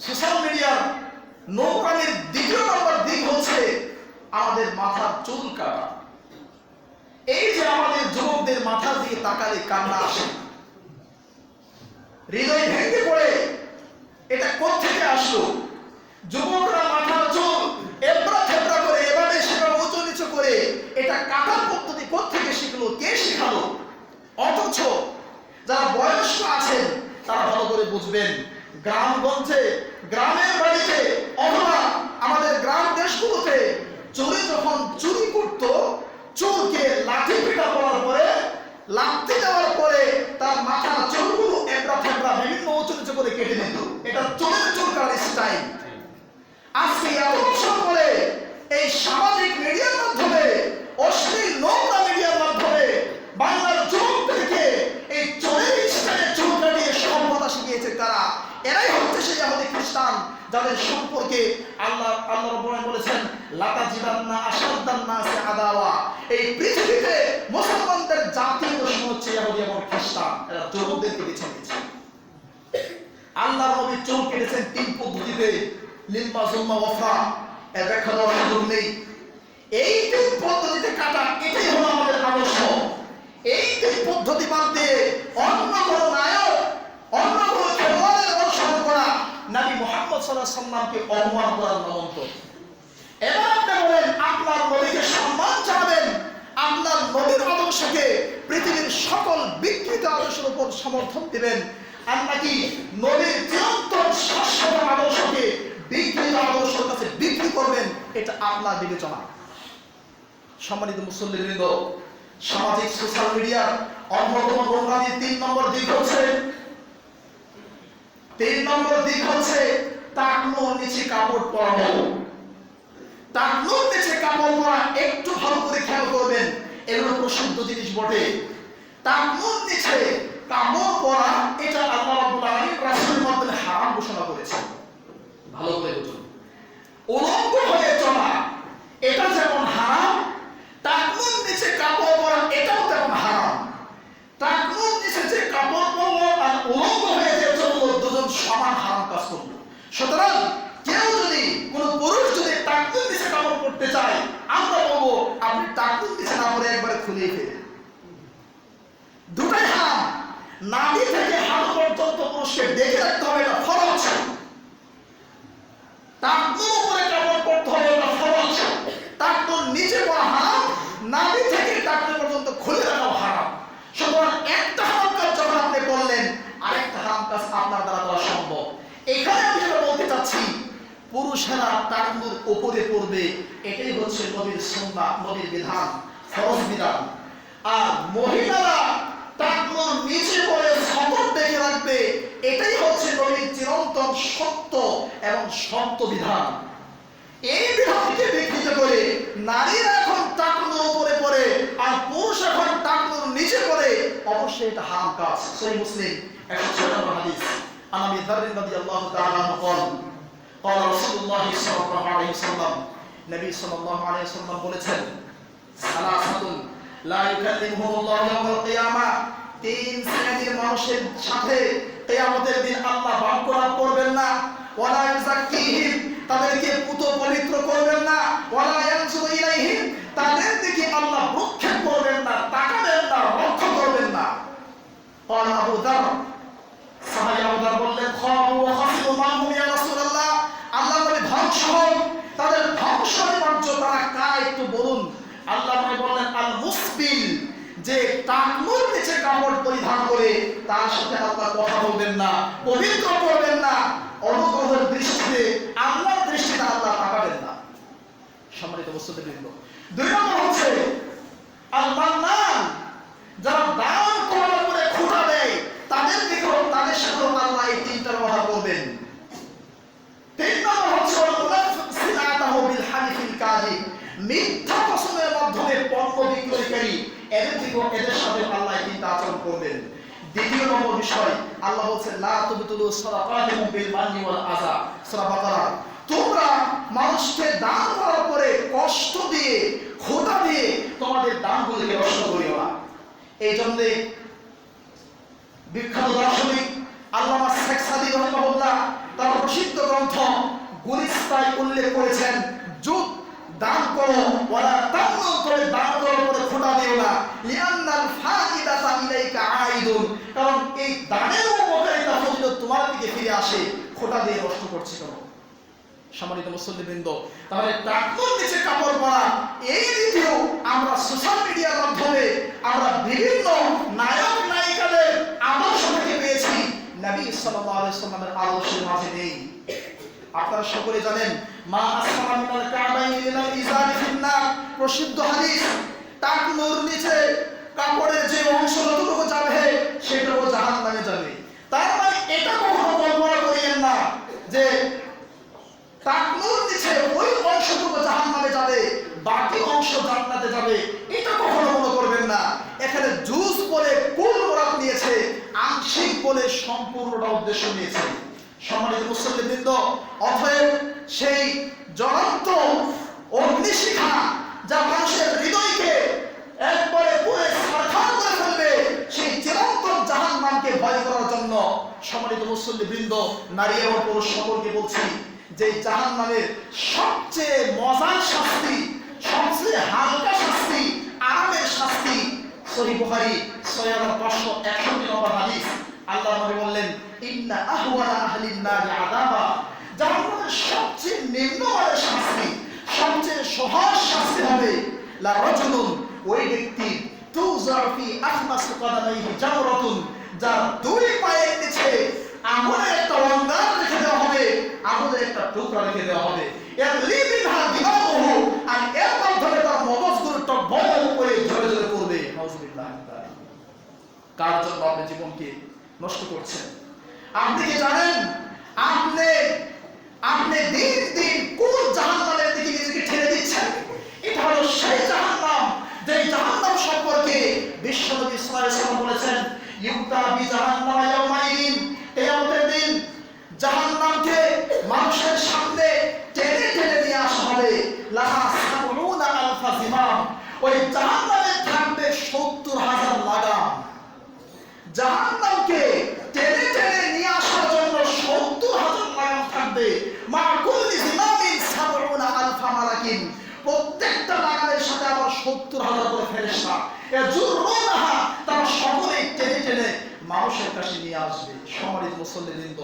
সোশ্যাল মিডিয়ার নোংরামির দ্বিতীয় নম্বর দিক হচ্ছে আমাদের মাথার চুল কাটা। এই যে আমাদের যুবকদের মাথা দিয়ে তাকালে কান্না আসে, হৃদয় ভেঙে পড়ে, এটা কোত্থেকে আসলো? যুবকরা মাথার চুল এবড়া থেবড়া করে এভাবে সেভাবে উঁচু নিচু করে এটা কাটার পদ্ধতি কোত্থেকে শিখলো? কে শেখালো? অথচ যারা বয়স্ক আছেন তারা ভালো করে বুঝবেন, গ্রামগঞ্জে, গ্রামের বাড়িতে অথবা আমাদের গ্রাম দেশগুলোতে চুরি যখন চুরি করত, চুলকে লাঠি পিটা করার পরে, লাঠি দেওয়ার পরে তার মাথার চুলগুলো এবড়া থেবড়া বিভিন্ন উঁচু নিচু করে কেটে দিত। এটা চুলের চুল কাটার স্টাইল। আজকে এত বছর পরে এই সামাজিক মিডিয়ার মাধ্যমে, অশ্লীল নোংরা মিডিয়ার মাধ্যমে বাংলার যুবকদেরকে এই চুলের স্টাইলে চুল কাটিয়ে সভ্যতা শিখিয়েছে কারা? এরাই হচ্ছে সেই ইহুদি খ্রিস্টান, যাদের সম্পর্কে আল্লাহ রাব্বুল আলামিন বলেছেন লাতাজিদান্না আশাদ্দান নাসি আদাওয়া। এই পৃথিবীতে মুসলমানদের জাতীয় দুশমন হচ্ছে ইহুদি এবং খ্রিস্টান। এরা যুবকদেরকে বেছে নিয়েছে। আল্লাহর নবী চুল কেটেছেন 3 পদ্ধতিতে, লিম্বা জুম্মা ওয়াফা, এর ব্যাখ্যা দেওয়ার সুযোগ নেই। এই 3 পদ্ধতিতে কাটা, এটাই হলো আমাদের আদর্শ। এই 3 পদ্ধতি বাদ দিয়ে অন্য কোনো নায়ক, অন্য কোনো খেলোয়াড়ের অনুসরণ করা নবী মুহাম্মদ সাল্লাল্লাহু আলাইহি ওয়াসাল্লামকে অপমান করার নামান্তর। এবার আপনি বলেন, আপনার নবীকে সম্মান জানাবেন, আপনার নবীর আদর্শকে পৃথিবীর সকল বিকৃত আদর্শের উপর সমর্থন দিবেন, আর নাকি নবীর চিরন্তন শাশ্বত আদর্শকে বিকৃত আদর্শের কাছে বিক্রি করবেন? এটা আপনার বিবেচনা। সম্মানিত মুসল্লিবৃন্দ, সামাজিক সোশ্যাল মিডিয়ার অন্যতম নোংরামির 3 নম্বর দিক হচ্ছে টাকনুর নিচে কাপড় পরানো। টাকনুর নিচে কাপড় পরা একটু ভালো করে খেয়াল করবেন, এগুলো প্রসিদ্ধ জিনিস বটে। টাকনুর নিচে কাপড় পরা এটা আল্লাহ রাব্বুল আলামিন রাসূলের মাধ্যমে হারাম ঘোষণা করেছেন। ভালো করে বুঝুন, উলঙ্গ হয়ে চলা এটা যেমন হারাম, টাকনুর নিচে কাপড় পরা এটাও তেমন হারাম। টাকনুর নিচে যে কাপড় পরলো আর উলঙ্গ হয়ে যে চললো, দুজন সমান হারাম কাজ করলো। সুতরাং কেউ যদি, কোন পুরুষ যদি টাকনুর নিচে কাপড় পরতে চায়, আমরা বলবো আপনি টাকনুর নিচে না পরে একবারে খুলে ফেলেন। নাভি থেকে হাত পর্যন্ত পুরুষকে ডেকে রাখতে হবে, এটা ফরজ। টাকনুর উপরে কাপড় পরতে হবে, এটা ফরজ। টাকনুর নিচে পড়া হারাম, নাভি থেকে টাকনু পর্যন্ত খুলে রাখা হারাম। সুতরাং একটা হারাম কাজ যখন আপনি করলেন, আরেকটা হারাম কাজ আপনার দ্বারা করা সম্ভব। এখানে আমি যেটা বলতে চাচ্ছি, পুরুষেরা টাকনুর উপরে পড়বে, এটাই হচ্ছে নবীর সুন্নাহ, নবীর বিধান, ফরজ বিধান। আর মহিলারা টাকনুর নিচে পড়ে সতর দেখে রাখবে, এটাই হচ্ছে নবীর চিরন্তন সত্য এবং সত্য বিধান। এই বিধানকে বিকৃত করে নারীরা এখন টাকনুর উপরে পড়ে আর পুরুষ এখন টাকনুর নিচে পড়ে, অবশ্যই এটা হারাম কাজ। সহিহ মুসলিম 106 নম্বর হাদিস, আন আবি যার রাদিয়াল্লাহু তাআলা আনহু قال قال رسول الله صلى الله عليه وسلم, নবী সাল্লাল্লাহু আলাইহি ওয়াসাল্লাম বলেছেন, সালাসাতুন লা ইউকাল্লিমুহুমুল্লাহু ইয়াওমাল কিয়ামা, তিন শ্রেণীর মানুষের সাথে কিয়ামতের দিন আল্লাহ বাক্যলাপ করবেন না। ওয়ালা ইউযাক্কিহিম, তাদেরকে পুত পবিত্র করবেন না। ওয়ালা ইয়ানজুরু ইলাইহিম, তাদের দিকে আল্লাহ ভ্রুক্ষেপ করবেন না, তাকাবেন না, লক্ষ্য করবেন না। قال আবু যার, সাহাবী আবু যার বললেন, খাবু ওয়া খাসিরু মা হুম ইয়া রাসূলুল্লাহ, আল্লাহ নবী ধ্বংস হন, তাদের ধ্বংস নিমজ্জ তারা কার একটু বলুন। আল্লাহ নবী বললেন, আল মুসবিল, যে টাকনুর নিচে কাপড় পরিধান করে তার সাথে আল্লাহ কথা বলবেন না, পবিত্র করবেন না, অনুগ্রহের দৃষ্টিতে আল্লাহর দৃষ্টিতে আল্লাহ তাকাবেন না। সম্মানিত উপস্থিতিবৃন্দ, দুই নম্বর হচ্ছে আল মান্নান, যারা দান করার পরে খোঁটা দেয়, তাদের দিকেও তাদের সাথেও আল্লাহ এই তিনটার কথা বলবেন। তিন নম্বর হচ্ছে সিনাতাহু বিল হানিফিল কাযিব, মিথ্যা কসমের মাধ্যমে পণ্য বিক্রয়কারী, এদের সাথে আল্লাহ তিনটা আচরণ করবেন। দ্বিতীয় নম্বর বিষয়, আল্লাহ বলছেন, লা তুবতুলু সাদাকাতিকুম বিল মান্নি ওয়াল আযা, সূরা বাকারা, তোমরা মানুষকে দান করার পরে কষ্ট দিয়ে, খোঁটা দিয়ে তোমাদের দানগুলোকে নষ্ট করিও না। এই জন্য বিখ্যাত দার্শনিক আল্লামা শেখ সাদী রাহিমাহুল্লাহ তার প্রসিদ্ধ গ্রন্থ গুলিস্তায় উল্লেখ করেছেন, যুগ দান করো, ওয়ালা তামনুন, করে দান করার পরে খোঁটা দিও না, লিআন্নাল ফাইদাতা ইলাইকা আইদুন, কারণ এই দানের উপকারিতা ফজিলত তোমার দিকে ফিরে আসে, খোঁটা দিয়ে নষ্ট করছে কেন? সম্মানিত মুসল্লিবৃন্দ, তাহলে টাকনুর নিচে কাপড় পরা এই ভিডিও আমরা সোশ্যাল মিডিয়ার মাধ্যমে আমরা বিভিন্ন নায়ক নায়িকাদের আদর্শ থেকে পেয়েছি, নবী সাল্লাল্লাহু আলাইহি ওয়াসাল্লামের আদর্শের মাঝে নেই। আপনারা সকলে জানেন, মা আসফালা মিনাল কাবাইনি মিনাল ইজারি ফিন্নার, প্রসিদ্ধ হাদিস, টাকনুর নিচে কাপড়ের যে অংশ যতটুকু যাবে সেটাও জাহান্নামে যাবে। তার মানে এটা কখনো কল্পনা করিয়েন না যে টাকনুর নিচে ওই অংশটুকু জাহান্নামে যাবে, বাকি অংশ জান্নাতে যাবে, এটা কখনো মনে করবেন না। এখানে জুজ বলে কুল মুরাদ নিয়েছে, আংশিক বলে সম্পূর্ণটা উদ্দেশ্য নিয়েছে। সম্মানিত মুসল্লিবৃন্দ, অতএব সেই জ্বলন্ত অগ্নিশিখা যা মানুষের হৃদয়কে একবারে পুরো ছারখার করে ফেলবে, সেই চিরন্তন জাহান্নামকে ভয় করার জন্য সম্মানিত মুসল্লিবৃন্দ, নারী এবং পুরুষ সকলকে বলছি যে জাহান্নামের সবচেয়ে মজার শাস্তি, সবচেয়ে হালকা শাস্তি, আরামের শাস্তি, সহিহ বুখারী 6561 নম্বর হাদিস, আল্লাহ নবী বললেন, ইন্না আহওয়ানা আহলিন নার আযাবা, জাহান্নামের সবচেয়ে নিম্নমানের শাস্তি, সবচেয়ে সহজ শাস্তি হবে লা রাজুলুন, ওই ব্যক্তি, তুযার ফি আখমাস কদামাইহি জামরাতুন, যার দুই পায়ের নিচে আগুনের একটা অঙ্গার রেখে দেওয়া হবে, আগুনের একটা টুকরা রেখে দেওয়া হবে, এর লিমিনহা দিমাগুহু, আর এর মাধ্যমে তার মগজগুলো টকবক করে ঝরে ঝরে পড়বে। নাউযুবিল্লাহ। কার জন্য আপনি জীবনকে নষ্ট করছেন? আপনি কি জানেন আপনি দিন দিন কোন জাহান্নামের দিকে নিজেকে ঠেলে দিচ্ছেন? এটা হলো সেই জাহান্নাম, যে জাহান্নাম সম্পর্কে বিশ্বনবী সাল্লাল্লাহু আলাইহি ওয়াসাল্লাম বলেছেন, ইউতা বি জাহান্নাম ইয়াউমাইদিন, কিয়ামতের দিন জাহান্নামকে মানুষের সামনে টেনে টেনে নিয়ে আসা হবে, লাহা সাবউনা আলফা জিমাম, ওই জাহান্নামে থাকবে 70,000 লাগাম। জাহান্নামকে টেনে টেনে নিয়ে আসার জন্য 70,000 লাগাম থাকবে, মা কুল্লি জিমামিন সাবউনা আলফা মালাকিন, প্রত্যেকটা লাগামের সাথে আবার 70,000 করে ফেরেশতা, ইয়াজুরুনাহা, তারা সকলে টেনে টেনে মানুষের কাছে নিয়ে আসবে। সম্মানিত মুসল্লিবৃন্দ,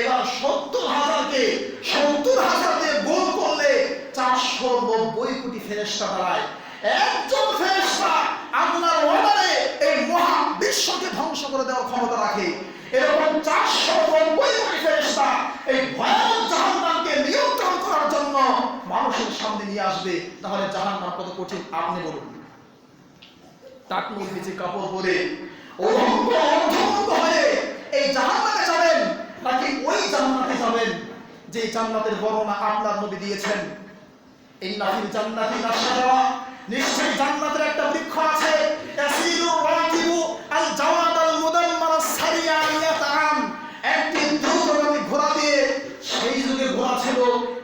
এবার 70,000-কে 70,000 দিয়ে গুণ করলে 490 কোটি ফেরেশতা দাঁড়ায়। একজন ফেরেশতা আল্লাহর অর্ডারে এই মহা বিশ্বকে ধ্বংস করে দেওয়ার ক্ষমতা রাখে। এরকম 490 কোটি ফেরেশতা এই ভয়ানক জাহান্নামকে নিয়ন্ত্রণ করার জন্য মানুষের সামনে নিয়ে আসবে। তাহলে জাহান্নাম কত কঠিন আপনি বলুন। টাকনুর নিচে কাপড় পরে অধঙ্গ হয়ে এই জাহান্নামে যাবেন, নাকি ওই জান্নাতে যাবেন যে জান্নাতের বর্ণনা আপনার নবী দিয়েছেন? ইন্না ফিল জান্নাতি লাশাজরা, নিশ্চয়ই জান্নাতের একটা বৃক্ষ আছে। ইয়াসিরুর রাকিবু আল জাওয়াদ আল মুদাম্মার সারিয়া ইয়াতাম, একটি দ্রুতগামী ঘোড়া দিয়ে, সেই যুগে ঘোড়া ছিল,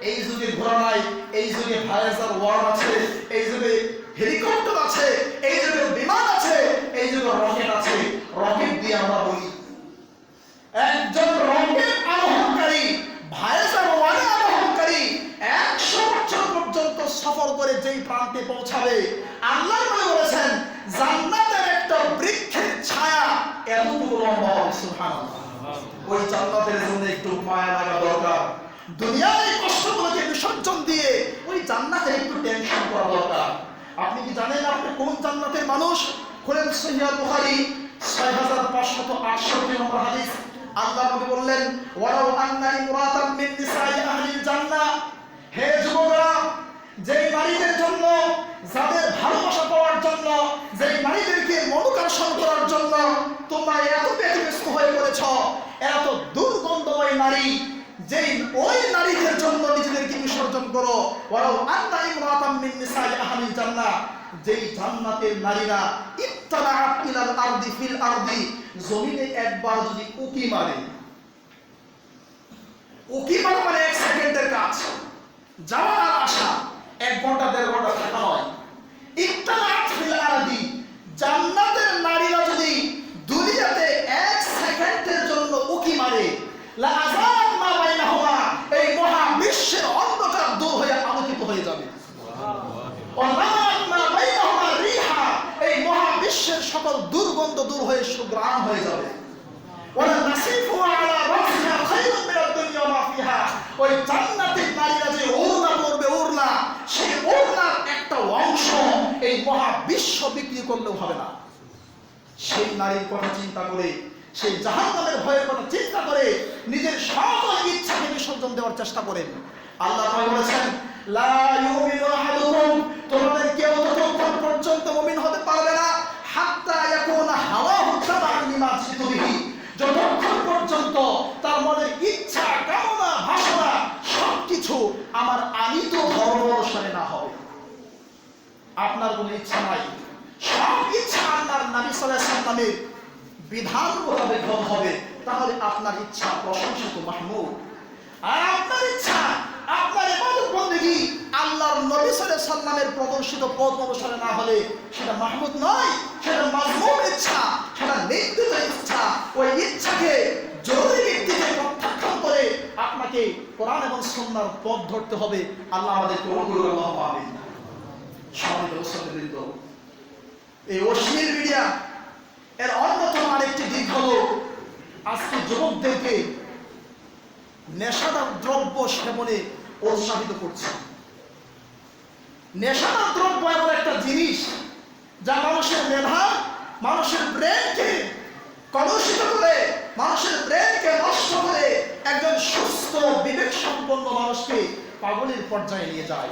এই যুগে ঘোড়া নাই। এই যুগে ভায়াজার ওয়ার আছে, এই যুগে হেলিকপ্টার আছে, এই যুগে বিমান আছে, এই যুগে রকেট আছে। রকেট দিয়ে আমরা বলি একজন রকেট আরোহণকারী, ভায়াজার ওয়ার আরোহণকারী 100 বছর পর্যন্ত সফর করে যেই প্রান্তে পৌঁছাবে, আল্লাহ বলেছেন জান্নাতের একটা বৃক্ষের ছায়া এতটুকু লম্বা হবে। সুবহানাল্লাহ। ওই জান্নাতের জন্য একটু মায়া লাগা দরকার। দুনিয়ার এই কষ্টগুলোকে বিসর্জন দিয়ে ওই জান্নাতে একটু টেনশন করা দরকার। আপনি কি জানেন আপনি কোন জান্নাতের মানুষ? খুলেন সহিহ বুখারী 6568 নম্বর হাদিস। আল্লাহ নবী বললেন, ওয়ালাউ আন্না ইমরাতাম মিন নিসাই আহলিল জান্নাহ, হে যুবকরা, যেই নারীদের জন্য, যাদের ভালোবাসা পাওয়ার জন্য, যেই নারীদেরকে মনোকর্ষণ করার জন্য তোমরা এত ব্যতিব্যস্ত হয়ে পড়েছ, এত দুর্গন্ধময় নারী, যেই ওই নারীদের জন্য নিজেদেরকে বিসর্জন করো। ওয়ালাউ আন্না ইমরাতাম মিন নিসাই আহলিল জান্নাহ, যেই জান্নাতের নারীরা ইত্তালাআত ইলাল আরদি ফিল আরদি, জমিনে একবার যদি উকি মারে, উকি মারা মানে 1 সেকেন্ডের কাজ, যাওয়া আর আসা 1 ঘন্টা 1.5 ঘন্টা থাকা নয়। ইত্তালাআত ফিল আরদি, জান্নাতের নারীরা যদি দুনিয়াতে 1 সেকেন্ডের জন্য উকি মারে, লা আযাব মা বাইনাহুমা, এই মহা বিশ্বের অন্ধকার দূর হয়ে আলোকিত হয়ে যাবে। এই মহা বিশ্বের সকল দুর্গন্ধ দূর হয়ে সুগ্রাণ হয়ে যাবে। ওই জান্নাতের নারীরা যে ওড়না পরবে, ওড়না, সেই ওড়নার একটা অংশ এই মহা বিশ্ব বিক্রি করলেও হবে না। সেই নারীর কথা চিন্তা করে, সেই জাহান্নামের ভয়ের কথা চিন্তা করে নিজের সকল ইচ্ছাকে বিসর্জন দেওয়ার চেষ্টা করেন। আল্লাহ বলেছেন, লা ইউমিনু আহাদুকুম, তোমাদের কেউ ততক্ষণ পর্যন্ত মুমিন হতে পারবে না হাত্তা ইয়াকুনা হাওয়াহু তাবা'আন লিমা জিতু বিহি, যতক্ষণ পর্যন্ত তার মনের ইচ্ছা, কামনা, বাসনা সবকিছু আমার আনিত ধর্ম অনুসারে না হবে। আপনার কোনো ইচ্ছা নাই, সব ইচ্ছা আল্লাহর নবী সাল্লাল্লাহু আলাইহি ওয়াসাল্লামের বিধান মোতাবেক হবে, তাহলে আপনার ইচ্ছা প্রশংসিত, মাহমুদ। আর আপনার ইচ্ছা, আপনার ইবাদত বন্দেগী আল্লাহর নবী সাল্লাল্লাহু আলাইহি ওয়াসাল্লামের প্রদর্শিত পথ অনুসারে না হলে সেটা মাহমুদ নয়, সেটা মাযমুম ইচ্ছা, সেটা নিন্দিত ইচ্ছা। ওই ইচ্ছাকে জরুরি ভিত্তিতে প্রত্যাখ্যান করে আপনাকে কোরআন এবং সুন্নাহর পথ ধরতে হবে। আল্লাহ আমাদের কবুল করুন, আল্লাহুম্মা আমিন। সম্মানিত মুসল্লিবৃন্দ, এই অশ্লীল মিডিয়া এর অন্যতম আরেকটি দিক হলো আজকে যুবকদেরকে নেশাদার দ্রব্য সেবনে উৎসাহিত করছে। নেশাদার দ্রব্য এমন একটা জিনিস যা মানুষের মেধা, মানুষের ব্রেনকে কলুষিত করে, মানুষের ব্রেনকে নষ্ট করে একজন সুস্থ বিবেক সম্পন্ন মানুষকে পাগলের পর্যায়ে নিয়ে যায়।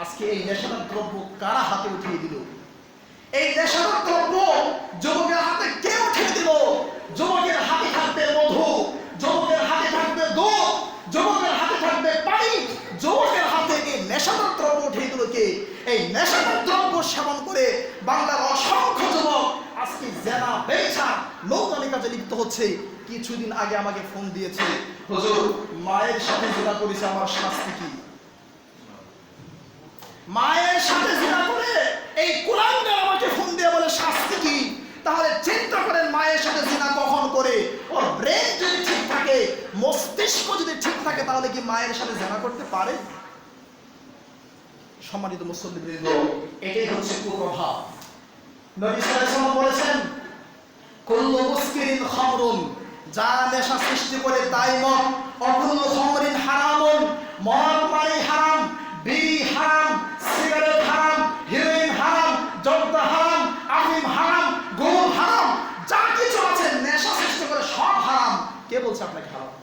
আজকে এই নেশাদার দ্রব্য কারা হাতে উঠিয়ে দিল? এই নেশাদার দ্রব্য যুবকের হাতে কে উঠিয়ে দিল? যুবকের হাতে থাকবে মধু, যুবকের হাতে থাকবে দুধ, যুবকের হাতে থাকবে পানি, যুবকের হাতে এই নেশাদার দ্রব্য উঠিয়ে দিল কে? এই নেশাদার দ্রব্য সেবন করে বাংলার অসংখ্য যুবক আজকে জেনা, ব্যভিচার, নোংরামি কাজে লিপ্ত হচ্ছে। কিছুদিন আগে আমাকে ফোন দিয়েছে, হুজুর মায়ের সাথে জিনা করেছে, আমার শাস্তি কি? মায়ের সাথে জিনা করে এই কুলাঙ্গার আমাকে ফোন দিয়ে বলে শাস্তি কি? তাহলে চিন্তা করেন, মায়ের সাথে জিনা কখন করে? ওর ব্রেন যদি ঠিক থাকে, মস্তিষ্ক যদি ঠিক থাকে, তাহলে কি মায়ের সাথে জিনা করতে পারে? সম্মানিত মুসল্লিবৃন্দ, এটাই হচ্ছে কুপ্রভাব। নবী সাল্লাল্লাহু আলাইহি ওয়াসাল্লাম বলেছেন, কুল্লু মুসকিরিন খামরুন, যা নেশা সৃষ্টি করে তাই মদ। অকুল্লু খামরিন হারামুন, মদ মানে হারাম, বিড়ি হারাম, সিগারেট হারাম, হিরোইন হারাম, জর্দা হারাম, আফিম হারাম, গুল হারাম, যা কিছু আছে নেশা সৃষ্টি করে সব হারাম। কে বলছে আপনাকে হারাম?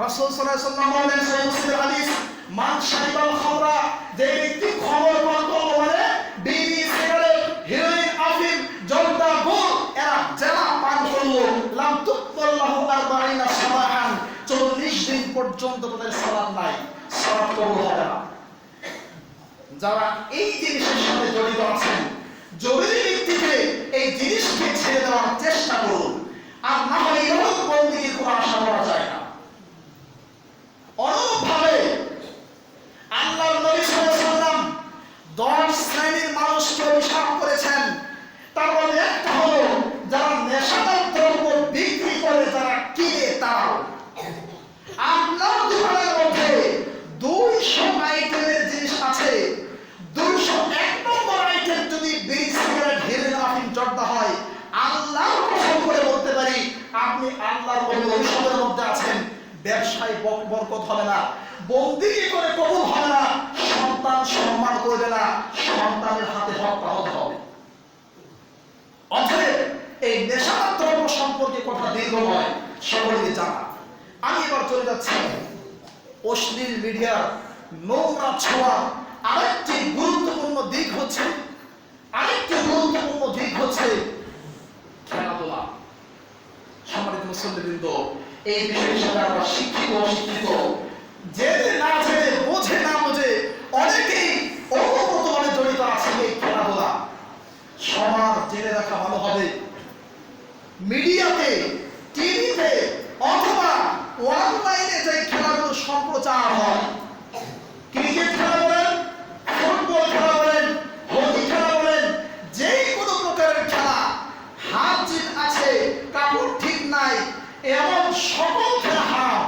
রাসূল সাল্লাল্লাহু আলাইহি ওয়াসাল্লাম বলেন, সহিহ মুসলিমের হাদিস, মান শারিবাল খামরা, যে ব্যক্তি খমর পান করলো মানে বিড়ি, সিগারেট, হিরোইন, আফিম, জর্দা, গুল এরা যারা পান করলো, লাম তুকবাল্লাহু 40 সাবাহান, 40 দিন পর্যন্ত তাদের সালাত নাই, সালাত কবুল হবে না। যারা এই জিনিসের সাথে জড়িত আছেন, জরুরি ভিত্তিতে এই জিনিসকে ছেড়ে দেওয়ার চেষ্টা করুন, আর না হলে ইবাদত বন্দেগীর কোনো আশা করা যায় না। অনুরূপভাবে আল্লাহর নবী সাল্লাল্লাহু আলাইহি ওয়াসাল্লাম 10 শ্রেণীর মানুষকে অভিশাপ করেছেন। তার মধ্যে একটা হলো যারা নেশাদার দ্রব্য বিক্রি করে, যারা কিনে তারাও। আপনার দোকানের মধ্যে 200 আইটেমের জিনিস আছে, 201 নম্বর আইটেম যদি বিড়ি, সিগারেট, হিরোইন, আফিম, জর্দা হয়, আল্লাহর কসম করে বলতে পারি আপনি আল্লাহর অভিশাপের মধ্যে আছেন। ব্যবসায় বরকত হবে না, বন্দেগী করে কবুল হবে না, সন্তান সম্মান করবে না, সন্তানের হাতে হত্যাহত হবে। অতএব এই নেশাদার দ্রব্য সম্পর্কে কথা দীর্ঘ নয়, সকলকে জানা। আমি এবার চলে যাচ্ছি অশ্লীল মিডিয়ার নোংরা ছোঁয়া আরেকটি গুরুত্বপূর্ণ দিক হচ্ছে খেলাধুলা। সম্মানিত মুসল্লিবৃন্দ, এই বিষয়ের সাথে আমরা শিক্ষিত অশিক্ষিত, জেনে না জেনে, বোঝে না বোঝে অনেকেই ওতপ্রোতভাবে জড়িত আছে এই খেলাধুলা। সবার জেনে রাখা ভালো হবে, মিডিয়াতে, টিভিতে অথবা অনলাইনে যে খেলাগুলো সম্প্রচার হয়, ক্রিকেট খেলা বলেন, ফুটবল খেলা বলেন, হকি খেলা বলেন, যে কোনো প্রকারের খেলা, হার জিত আছে, কাপড় ঠিক নাই, এমন সকল খেলা হারাম,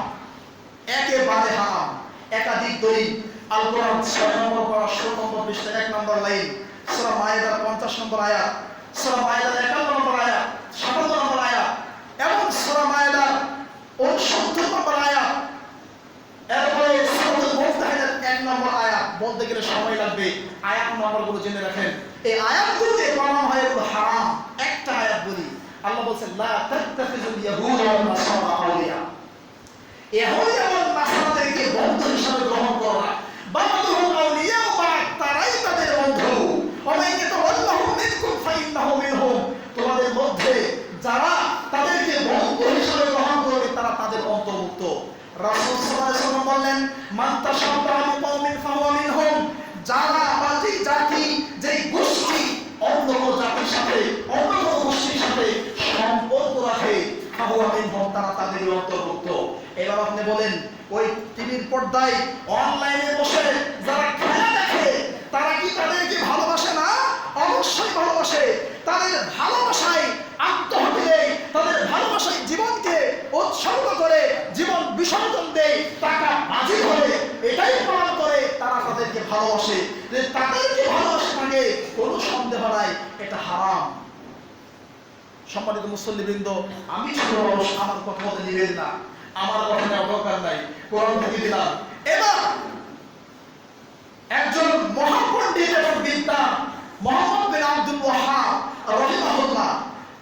একেবারে হারাম। একাধিক দলিল, আল কোরআন 6 নম্বর পারা 16 নম্বর পৃষ্ঠা 1 নম্বর লাইন, সূরা মায়েদার 50 নম্বর আয়াত, সূরা মায়েদার 51 নম্বর আয়াত, 57 নম্বর আয়াত এবং সূরা মায়েদার 69 নম্বর আয়াত, এরপরে সূরাতুল মুফতাহিনার 1 নম্বর আয়াত। বলতে গেলে সময় লাগবে, আয়াত নম্বরগুলো জেনে রাখেন। এই আয়াতগুলোতে প্রমাণ হয় এগুলো হারাম। একটা আয়াত বলি, আল্লাহ বলেন, লা তাত্তাখিযুল ইয়াহুদা ওয়ান নাসারা আউলিয়া, ইহুদি এবং নাসারাদেরকে বন্ধু হিসেবে গ্রহণ করো না। বা'দুহুম আউলিয়া বা'দ, তারাই তাদের বন্ধু। ওয়া মান ইয়াতাওয়াল্লাহুম মিনকুম ফাইন্নাহু মিনহুম, তোমাদের মধ্যে যারা তাদেরকে বন্ধু হিসেবে গ্রহণ করবে তারা তাদের অন্তর্ভুক্ত। রাসূল সাল্লাল্লাহু আলাইহি ওয়াসাল্লাম বললেন, মান তাশাব্বাহা বিকওমিন ফাহুয়া মিনহুম, যারা বা যে জাতি, যে গোষ্ঠী অন্য কোনো জাতির সাথে, অন্য কোনো গোষ্ঠীর সাথে সম্পর্ক রাখে, ফাহুয়া মিনহুম, তারা তাদেরই অন্তর্ভুক্ত। এবার আপনি বলেন, ওই টিভির পর্দায় অনলাইনে বসে যারা খেলা দেখে তারা কি তাদেরকে ভালোবাসে না? অবশ্যই ভালোবাসে। তাদের ভালোবাসায় আত্মহত্যা দেয়, তাদের ভালোবাসায় জীবনকে উৎসর্গ করে, জীবন বিসর্জন দেয়, টাকা বাজি করে, এটাই প্রমাণ করে তারা তাদেরকে ভালোবাসে। যে তাদেরকে ভালোবাসে থাকে কোনো সন্দেহ নাই, এটা হারাম। সম্মানিত মুসল্লিবৃন্দ, আমি ছোট মানুষ, আমার কথা বলতে নিবেন না, আমার কথা নেওয়ার দরকার নাই, কোরআন থেকে দিলাম। এবার একজন মহাপণ্ডিত এবং বিদ্যা মুহাম্মদ বিন আব্দুল ওয়াহ্হাব রাহিমাহুল্লাহ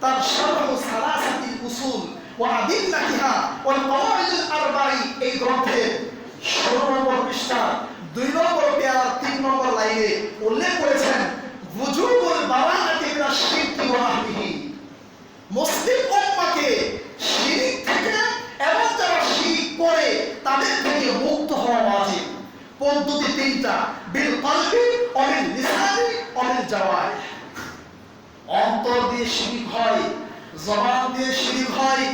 তার শারহু সালাসাতিল উসুল ওয়া আদিল্লাতিহা ওয়াল কওয়াইদুল আরবাঈ এই গ্রন্থের 16 নম্বর পৃষ্ঠা 2 নম্বর পেয়ারার 3 নম্বর লাইনে উল্লেখ করেছেন, ওয়াজুবুল বারাআতি মিনাশ শিরকি ওয়া আহলিহি, মুসলিম উম্মাহকে শিরক থেকে এবং যারা শিরক করে তাদের থেকে মুক্ত হওয়া ওয়াজিব। পদ্ধতি 3টা, বিল কলবি ওয়া বিল লিসানি ওয়া বিল জাওয়ারিহ। অন্তর দিয়ে শিরক হয়, জবান দিয়ে শিরক হয়,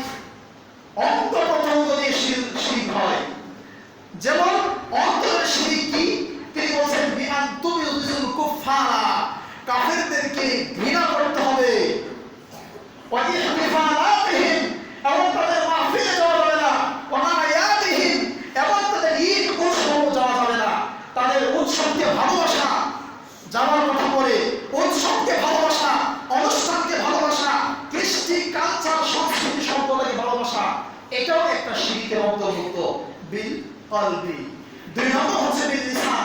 অঙ্গ প্রত্যঙ্গ দিয়ে শিরক হয়। যেমন অন্তরের শিরক কি? তিনি বলেন, বিআন তুবিউল কুফারা, কাফেরদেরকে ঘৃণা করতে হবে, ওয়া ইহতিফালাতিহিম, এবং তাদের মাহফিলে যাওয়া যাবে না, ওয়া আয়াতিহিম, এবং তাদের ঈদ উৎসব যাওয়া যাবে না। তাদের উৎসবকে ভালোবাসা, যাওয়ার কথা বলে উৎসবকে ভালোবাসা, অনুষ্ঠানকে কলবি। 2 নম্বর হচ্ছে বিল লিসান,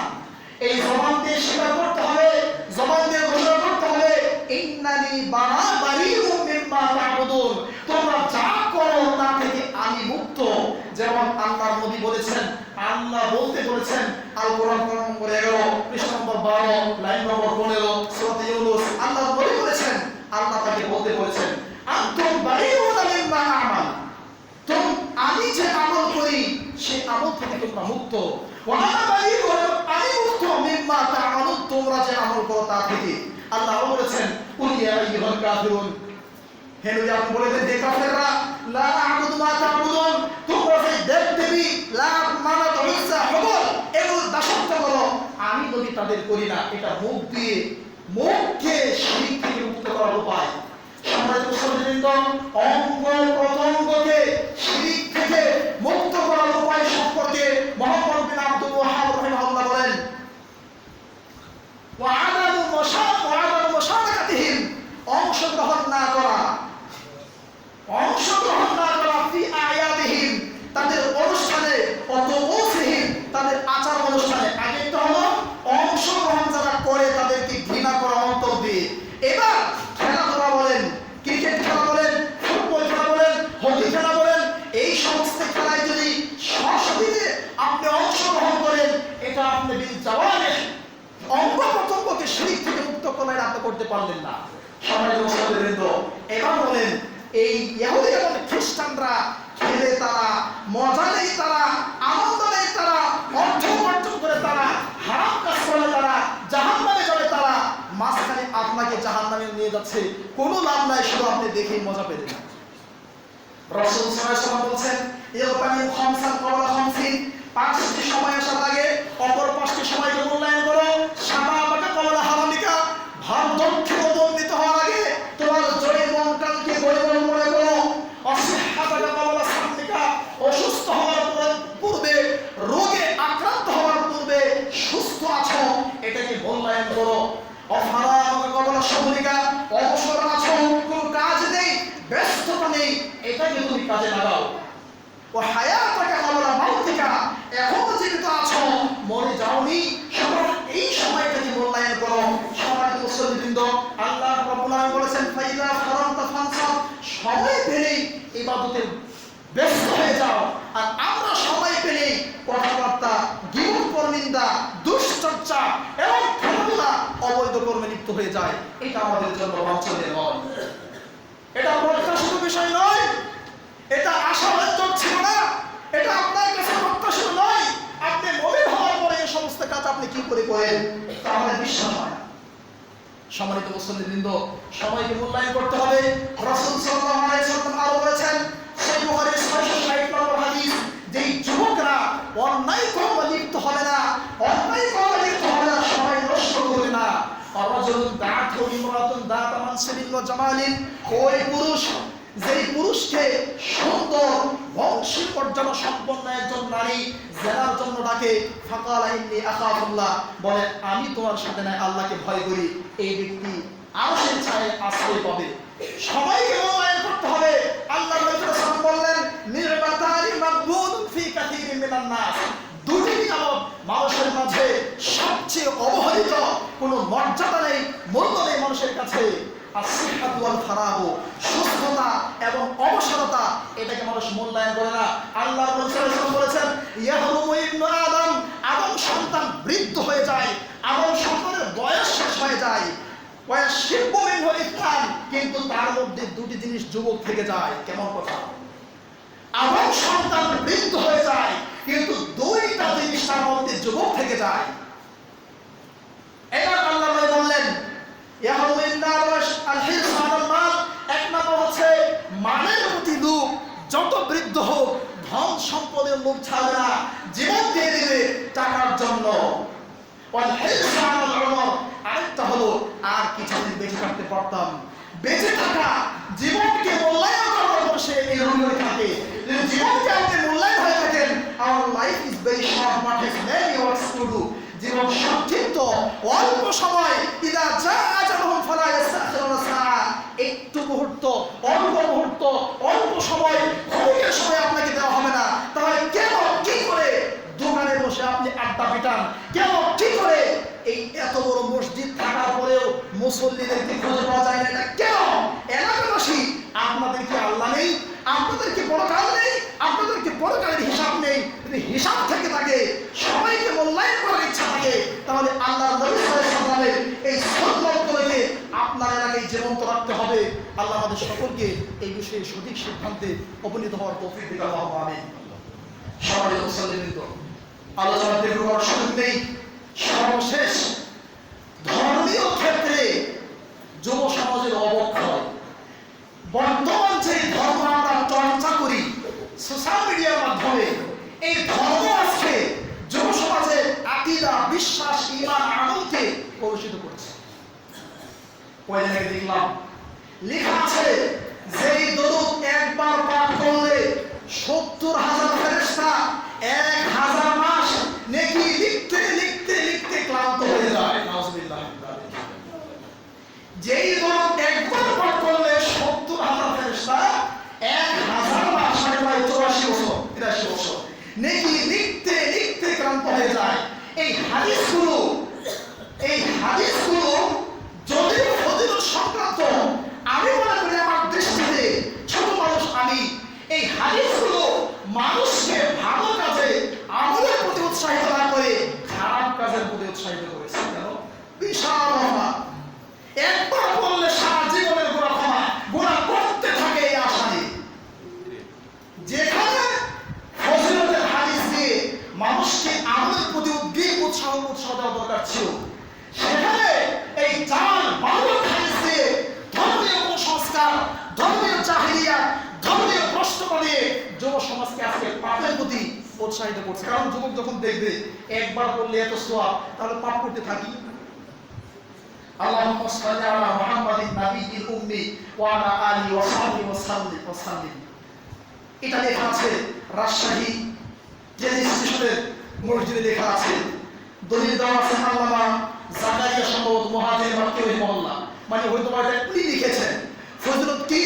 এই জবান দিয়ে স্বীকার করতে হবে, জবান দিয়ে ঘোষণা করতে হবে ইন্নানি বারাইউম মিম্মা তা'বুদুন, তোমরা যা করো তা থেকে আমি মুক্ত। যেমন আল্লাহর নবী বলেছেন, আল্লাহ বলতে বলেছেন আল কোরআন নম্বর 11 পৃষ্ঠা নম্বর 12 লাইন নম্বর 15 সূরা ইউনূস, আল্লাহ নবী বলেছেন, আল্লাহ তাকে বলতে বলেছেন আনতুম বারাইউনা মিম্মা আমাল, আমি যে আমল করি সেই আমল থেকে তোমরা মুক্ত। ওয়া আনা বারাইউন, আমি মুক্ত মিম্মা তা'মালুন, তোমরা যে আমল করো তা থেকে। আল্লাহ বলেছেন কুল ইয়া আইয়ুহাল কাফিরুন, হে নবী আপনি বলে দেন হে কাফেররা, লা আ'বুদু মা তা'বুদুন, তোমরা যে দেব দেবী লাত মানাত উজ্জা হুবল এগুলো দাসত্ব করো, আমি নবী তাদের করি না। এটা মুখকে শিরক থেকে মুক্ত করার উপায়। সম্মানিত মুসলিমবৃন্দ, অঙ্গ প্রত্যঙ্গকে শিরক থেকে মুক্ত করার উপায় সম্পর্কে মুহাম্মদ বিন আব্দুল ওয়াহ্হাব রাহিমাহুল্লাহ বলেন ওয়া আদামু মুশারাকাতিহিম, অংশগ্রহণ না করা ফি আয়াদিহিম, তাদের অনুষ্ঠানে, অতউসিহিম, তাদের আচার অনুষ্ঠানে। আগে তো হলো অংশগ্রহণ যারা করে তাদেরকে ঘৃণা করা অন্তর দিয়ে। এবার খেলাধুলা বলেন, ক্রিকেট খেলা বলেন, ফুটবল খেলা বলেন, হকি খেলা বলেন, এই সমস্ত খেলায় যদি সশরীরে আপনি অংশগ্রহণ করেন, এটা আপনি বিল জাওয়ারিহ, অঙ্গ প্রত্যঙ্গকে শিরক থেকে মুক্ত করলেন, আপনি করতে পারলেন না। সম্মানিত মুসলিমবৃন্দ, এবার বলেন এই ইহুদি এবং খ্রিস্টানরা খেলে তারা, মজা নেই তারা, আনন্দ নেই তারা, অর্থ উপার্জন করে তারা, হারাম কাজ করে তারা, জাহান্নামে যাবে তারা, মাঝখানে আপনাকে জাহান্নামে নিয়ে যাচ্ছে, কোনো লাভ নাই, শুধু আপনি দেখেই মজা পেলেন। রাসূল সাল্লাল্লাহু আলাইহি ওয়াসাল্লাম বলেছেন ইলতামিউ খামসান ক্বাবলা খামসিন, 5টি সময় আসার আগে অপর 5টি সময়কে মূল্যায়ন করো। শাবাবাকা ক্বাবলা হারামিকা, বার্ধক্যে উপনীত হওয়ার আগে তোমার যৌবনকালকে গরিবন মনে করো। অসিহহাতাকা ক্বাবলা সামমিকা, অসুস্থ হওয়ার পূর্বে, রোগে আক্রান্ত হওয়ার পূর্বে সুস্থ আছো এটাকে মূল্যায়ন করো। অফারামাকা ক্বাবলা শুগলিকা, অবসর আছো, কোনো কাজ নেই, ব্যস্ততা নেই, এটাকে তুমি কাজে লাগাও। ও হায়াতাকা ক্বাবলা মাউতিকা, এখনো জীবিত আছো, মরে যাওনি, সুতরাং এই সময়টাকে মূল্যায়ন করো। সম্মানিত মুসলিমবৃন্দ, আল্লাহ রাব্বুল আলামিন বলেছেন ফাইদা ফারাগতা ফানসাব, সময় পেলেই ইবাদতে ব্যস্ত হয়ে যাও। আর আমরা সময় পেলেই কথাবার্তা, গীবত, পরনিন্দা, দুশ্চর্চা এবং খেলাধুলা, অবৈধ কর্মে লিপ্ত হয়ে যায়। এটা আমাদের জন্য বাঞ্ছনীয় নয়, এটা প্রত্যাশিত বিষয় নয়, এটা আশাব্যঞ্জক ছিল না, এটা আপনার কাছে প্রত্যাশিত নয়। আপনি মুমিন হওয়ার পরে এই সমস্ত কাজ আপনি কি করে করেন তা আমাদের বিশ্বাস হয় না। সম্মানিত মুসলিমবৃন্দ, সময়কে মূল্যায়ন করতে হবে। রাসূল সাল্লাল্লাহু আলাইহি ওয়াসাল্লাম আরো বলেছেন, সহিহ বুখারীর 660 নম্বর হাদিস, যে যুবকরা অন্যায় কর্মে লিপ্ত হবে না, অন্যায় কর্মে লিপ্ত হবে না, সময় নষ্ট করবে না। রাজুলুন দাআতহু ইমরাতুন দাআত মানসিবিন ওয়া জামালিন, ওই পুরুষ, যেই পুরুষকে সুন্দর বংশী পর্যন্ত সম্পন্ন একজন নারী জেনার জন্য ডাকে, ফাকালা ইন্নী আখাফুল্লাহ, বলে আমি তোমার সাথে নাই, আল্লাহকে ভয় করি, এই ব্যক্তি আরশের ছায়ায় আশ্রয় পাবে। সবাইকে মূল্যায়ন করতে হবে। আল্লাহ রাসূল সাল্লাল্লাহু আলাইহি ওয়াসাল্লাম বললেন নি'মাতানি মাগবুনুন ফি কাসীরিন মিনান নাস, দুটি নিয়ামত মানুষের মাঝে সবচেয়ে অবহেলিত, কোনো মর্যাদা নেই, মূল্য নেই মানুষের কাছে। আসিহাতু ওয়াল ফারাগু, সুস্থতা এবং অবসরতা, এটাকে মানুষ মূল্যায়ন করে না। আল্লাহ রাসূল সাল্লাল্লাহু আলাইহি ওয়াসাল্লাম বলেছেন ইয়াহরুমু ইবনু আদম, আদম সন্তান বৃদ্ধ হয়ে যায়, আদম সন্তানের বয়স শেষ হয়ে যায়। ওয়াশিবু মিনহু ইসলাম, কিন্তু তার মধ্যে দুটি জিনিস যুবক থেকে যায়। কেমন কথা! আদম সন্তান বৃদ্ধ হয়ে যায়, কিন্তু দুইটা জিনিস তার মধ্যে যুবক থেকে যায়। এবার আল্লাহ বললেন ইয়াহরুমু আল হিরস আলাল মাল, এক নম্বর হচ্ছে মালের প্রতি লোভ, যত বৃদ্ধ হোক ধন সম্পদের লোভ ছাড়বে না, জীবন দিয়ে দিবে টাকার জন্য। ওয়াল হিরস আলাল উমর, আরেকটা হলো আর কিছুদিন বেঁচে থাকতে পারতাম, বেঁচে থাকা, জীবনকে মূল্যায়ন করার পর সে এই রূপে থাকে। জীবনকে আপনি মূল্যায়ন হয়ে থাকেন, our life is very short but has many works to do, জীবন সংক্ষিপ্ত, অল্প সময়, ইদা জা আজালুহুম ফালা ইস্তাখিরুনা সাআ, একটু মুহূর্ত, অল্প সময়, ক্ষণিকের সময় আপনাকে দেওয়া হবে না। তাহলে কেন, কি করে আপনাদের কি আল্লাহ নেই? আপনাদের কি পরকাল নেই? আপনাদের কি পরকালের হিসাব নেই? যদি হিসাব থেকে থাকে, সবাইকে মূল্যায়ন করার ইচ্ছা থাকে, তাহলে আল্লাহর নবী সাল্লাল্লাহু আলাইহি ওয়াসাল্লামের এই সুন্নাতগুলোকে আপনার এলাকায় জীবন্ত রাখতে হবে। আল্লাহ আমাদের সকলকে এই বিষয়ে সঠিক সিদ্ধান্তে উপনীত হওয়ার তৌফিক দিন। আল্লাহুম্মা আমিন। সম্মানিত মুসল্লিবৃন্দ, আলোচনার দীর্ঘ করার সুযোগ নেই। সর্বশেষ, ধর্মীয় ক্ষেত্রে যুব সমাজের অবক্ষয়। বর্তমান যে ধর্ম আমরা চর্চা করি সোশ্যাল মিডিয়ার মাধ্যমে, এই ধর্ম আজকে যুব সমাজের আকীদা, বিশ্বাস, ঈমান, আমলকে কলুষিত করছে। কয়েকদিন আগে দেখলাম লেখা আছে যে দরুদ একবার পাঠ করলে ৭০,০০০ ফেরেশতা ১,০০০ মাস নেকি লিখতে লিখতে লিখতে ক্লান্ত হয়ে যায়। নাউজুবিল্লাহ। যেই দরুদ একবার পাঠ করলে ৭০,০০০ ফেরেশতা ১,০০০ মাস, মানে প্রায় ৮৪ বছর ৮৩ বছর নেকি লিখতে লিখতে ক্লান্ত হয়ে যায়। এই হাদিসগুলো যদিও ফজিলত সংক্রান্ত, আমি মনে করি আমার দৃষ্টিতে ছোট মানুষ আমি, এই হাদিসগুলো মানুষকে ভালো কাজে, আমলের প্রতি উৎসাহিত না করে খারাপ কাজের প্রতি উৎসাহিত করেছে। কেন? বিশাল অভাব। একবার বললে সারা জীবনের গুনাহ করতে থাকে এই আশায়। যেখানে ফজিলতের হাদিস দিয়ে মানুষকে আমলের প্রতি উৎসাহ দেওয়া দরকার ছিল, সেখানে এই জাল বাউল হাদিস দিয়ে ধর্মীয় কুসংস্কার, ধর্মীয় জাহিলিয়াত, ধর্মীয় প্রশ্ন দিয়ে যুব সমাজকে আজকে পাপের প্রতি উৎসাহিত করছে। কারণ যুবক যখন দেখবে একবার বললে এত সওয়াব, তাহলে পাপ করতে থাকি। আল্লাহুম্মা সাল্লি আলা মুহাম্মাদিন নাবিয়্যিল উম্মি ওয়া আলা আলিহি ওয়া সাহবিহি ওয়া সাল্লিম। এটা লেখা আছে রাজশাহী যে ইনস্টিটিউটের মসজিদে লেখা আছে। দলিল দেওয়া আছে আল্লামা জাকারিয়া সম্ভবত মুহাজির মাক্কি রাহিমাহুল্লাহ, মানে হয়তো এটা উনি লিখেছেন। ফজিলত কি?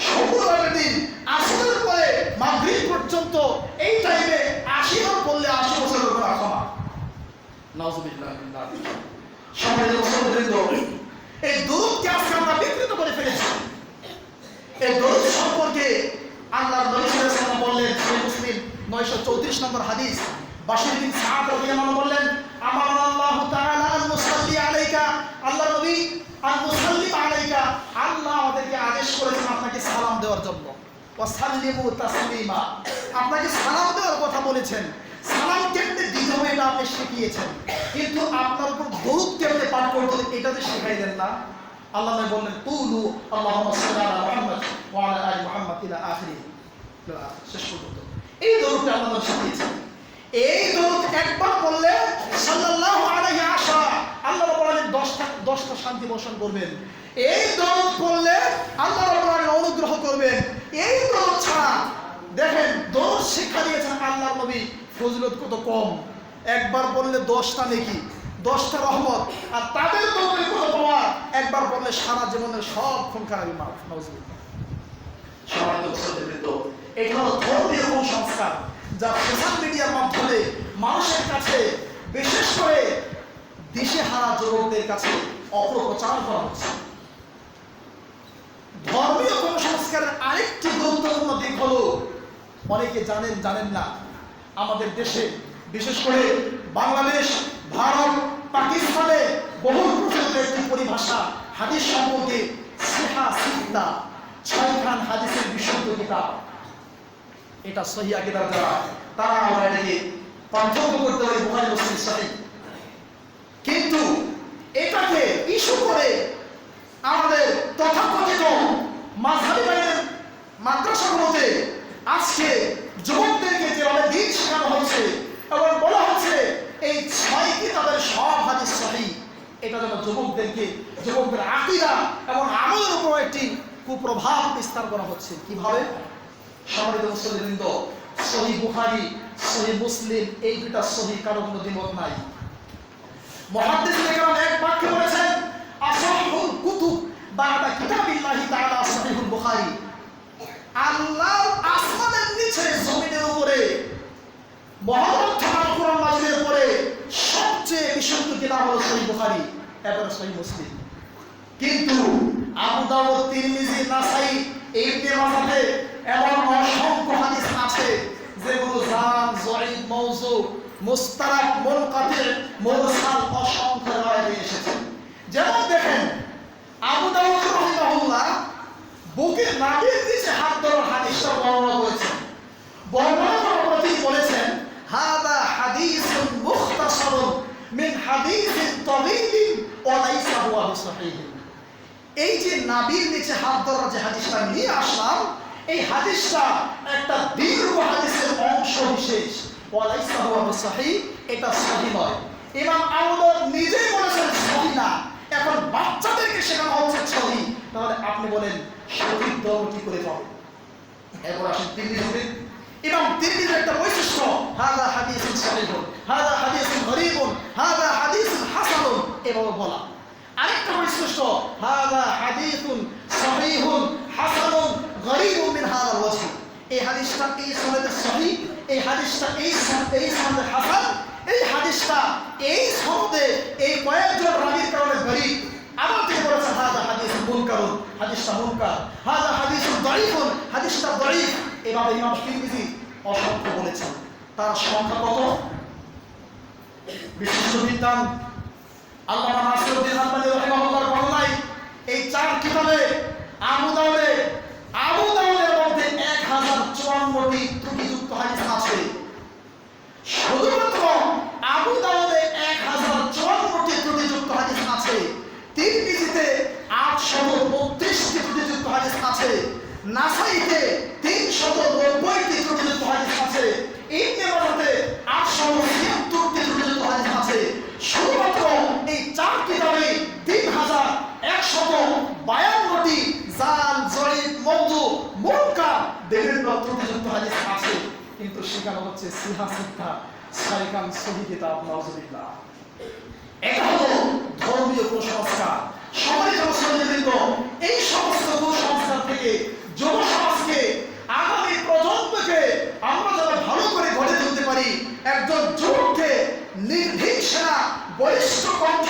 শুক্রবারের দিন আসরের পরে মাগরিব পর্যন্ত এই টাইমে ৮০ বার পড়লে ৮০ বছরের গুনাহ ক্ষমা। নাউজুবিল্লাহ। সম্মানিত মুসলিমবৃন্দ, এই দরুদকে আজকে আমরা বিকৃত করে ফেলেছি। এই দরুদ সম্পর্কে আল্লাহর নবী সাল্লাল্লাহু আলাইহি ওয়াসাল্লাম বললেন, সহিহ মুসলিম ৯৩৪ নম্বর হাদিস, বাশির বিন সাদ রাদিয়াল্লাহু আনহু বললেন, আমানা আল্লাহু তাআলা আন নুসাল্লি আলাইকা, আল্লাহ নবী আন নুসাল্লিম আলাইকা, আল্লাহ আমাদেরকে আদেশ করেছেন আপনাকে সালাম দেওয়ার জন্য। ওয়া সাল্লিমু তাসলিমা, আপনাকে সালাম দেওয়ার কথা বলেছেন। সালাম কেমনে দিতে হবে এটা আপনি শিখিয়েছেন, কিন্তু আপনার উপর দরুদ কেমনে পাঠ করতে হবে এটা তো শিখাইলেন না। আল্লাহ নবী বললেন, কুলু আল্লাহুম্মা সাল্লি আলা মুহাম্মাদ ওয়া আলা আলি মুহাম্মাদ ইলা আখিরি, শেষ পর্যন্ত এই দরুদটা আল্লাহ নবী শিখিয়েছেন। এই দরুদ একবার পড়লে সাল্লাল্লাহু আলাইহি আশা, আল্লাহ রাব্বুল আলামিন 10টা শান্তি বর্ষণ করবেন। এই দরুদ পড়লে আল্লাহ রাব্বুল আলামিন অনুগ্রহ করবেন। এই দরুদ ছাড়া দেখেন দরুদ শিক্ষা দিয়েছেন আল্লাহর নবী, ফজিলত কত কম। একবার পড়লে 10টা নেকি, 10টা রহমত, আর তাদের দরুদের কত পাওয়া, একবার পড়লে সারা জীবনের সব খুনখারাপি মাফ। নাউজুবিল্লাহ। সম্মানিত মুসলিমবৃন্দ, এটা হলো ধর্মীয় কুসংস্কার যা সোশ্যাল মিডিয়ার মাধ্যমে মানুষের কাছে, বিশেষ করে দিশেহারা যুবকদের কাছে অপপ্রচার করা হচ্ছে। ধর্মীয় কুসংস্কারের আরেকটি গুরুত্বপূর্ণ দিক হলো, অনেকে জানেন না, আমাদের দেশে বিশেষ করে বাংলাদেশ, ভারত, পাকিস্তানে বহু প্রচলিত একটি পরিভাষা হাদিস সম্পর্কে, সিহা সিত্তা, 6খান হাদিসের বিশুদ্ধ কিতাব। এটা সহিহ আকীদা যারা, তারা আমরা এটাকে পার্থক্য করতে পারি বুখারী মুসলিম সহিহ, কিন্তু এটাকে ইস্যু করে আমাদের তথাকথিত মাযহাবী বাইরের মাদ্রাসাগুলোতে আজকে যুবকদেরকে যেভাবে দিন শেখানো হচ্ছে এবং বলা হচ্ছে এই 6 কিতাবের সব হাদিস সহিহ, এটা যেন যুবকদের আকীদা এবং আমলের উপর একটি কুপ্রভাব বিস্তার করা হচ্ছে। কিভাবে? সম্মানিত মুসলিমবৃন্দ, সহিহ বুখারী, সহিহ মুসলিম, এই দুটা সহিহ কারো কোনো দ্বিমত নাই। মুহাদ্দিসিনে কেরাম এক বাক্যে বলেছেন, আসাহুল কুতুব বা'দা কিতাবিল্লাহি তাআলা সহিহুল বুখারী। আল্লাহর আসমানের নিচে জমিনের উপরে মহাগ্রন্থ আল কোরআন মাজিদের পরে সবচেয়ে বিশুদ্ধ কিতাব হলো সহিহ বুখারী, এরপরে সহিহ মুসলিম। কিন্তু আবু দাউদ, তিরমিজি, নাসাই ইবনে মাজাহে এমন অসংখ্য হাদিস আছে যেগুলো জান, যঈফ, মাওযু, মুস্তারাক, মুনকাতি, মুরসাল অসংখ্য রায়ে এসেছে। যেমন দেখেন আবু দাউদ রাহিমাহুল্লাহ বুকে নাভির নিচে হাত ধরার হাদিসটা বর্ণনা করেছেন। বর্ণনা করার তিনি বলেছেন হাদা হাদিসুন মুখতাসারুন মিন হাদিসিন তাওয়ীলিন ওয়া লাইসা হুয়া বিসহিহ। এই যে নাভির নিচে হাত ধরার যে হাদিসটা নিয়ে আসলাম, এই হাদিসটা একটা দীর্ঘ হাদিসের অংশ বিশেষ। ওয়া লাইসা হুয়া বিসহিহ, এটা সহিহ নয়। ইমাম আবু দাউদ নিজেই বলেছেন সহিহ না। এখন বাচ্চাদেরকে শেখানো হচ্ছে সহিহ, তাহলে আপনি বলেন সঠিক ধর্ম কি করে পাবেন? এরপর আসেন তিরমিজি। ইমাম তিরমিজির একটা বৈশিষ্ট্য হাযা হাদিসুন সহিহুন, হাযা হাদিসুন গরীবুন, হাযা হাদিসুন হাসানুন, এভাবে বলা। আরেকটা বৈশিষ্ট্য হাযা হাদিসুন সহিহুন হাসানুন গরীবুন মিন হাযাল ওয়াজহ। এই হাদিসটা এই সনদে সহিহ, এই হাদিসটা এই সনদে হাসান, এই হাদিসটা এই সনদে এই কয়েকজন রাবীর কারণে গরীব। আবার তিনি বলেছেন হাযা হাদিসুন মুনকারুন, হাদিসটা মুনকার, হাযা হাদিসুন দাঈফুন, হাদিসটা দাঈফ। এভাবে ইমাম তিরমিজি অসংখ্য বলেছেন। তার সংখ্যা কত? বিশিষ্ট বিদ্বান আল্লামা নাসিরউদ্দিন আলবানী রাহিমাহুল্লাহর বর্ণনায় এই চার কিতাবে আবু দাউদের মধ্যে 1054টি ত্রুটিযুক্ত হাদিস আছে। শুধুমাত্র আবু দাউদে 1054টি ত্রুটিযুক্ত হাদিস আছে। তিরমিজিতে 832টি ত্রুটিযুক্ত হাদিস আছে। নাসাইতে 390টি ত্রুটিযুক্ত হাদিস আছে। ইবনে মাজাহে 876টি ত্রুটিযুক্ত হাদিস আছে। শুধুমাত্র এই চার কিতাবে 3152টি জাল, যঈফ, মাওযু, মুনকার বিভিন্ন ত্রুটিযুক্ত হাদিস আছে। কিন্তু সেখানে হচ্ছে সিহা সিদ্ধা সাইকান সহিহ কিতাব, নাউজুবিল্লাহ। এটা হলো ধর্মীয় কুসংস্কার। সম্মানিত মুসলিমবৃন্দ, এই সমস্ত কুসংস্কার থেকে যুব সমাজকে, আগামী প্রজন্মকে আমরা যেন ভালো করে গড়ে তুলতে পারি, একজন যুবককে নির্ভীক সেনা, বলিষ্ঠ কণ্ঠ,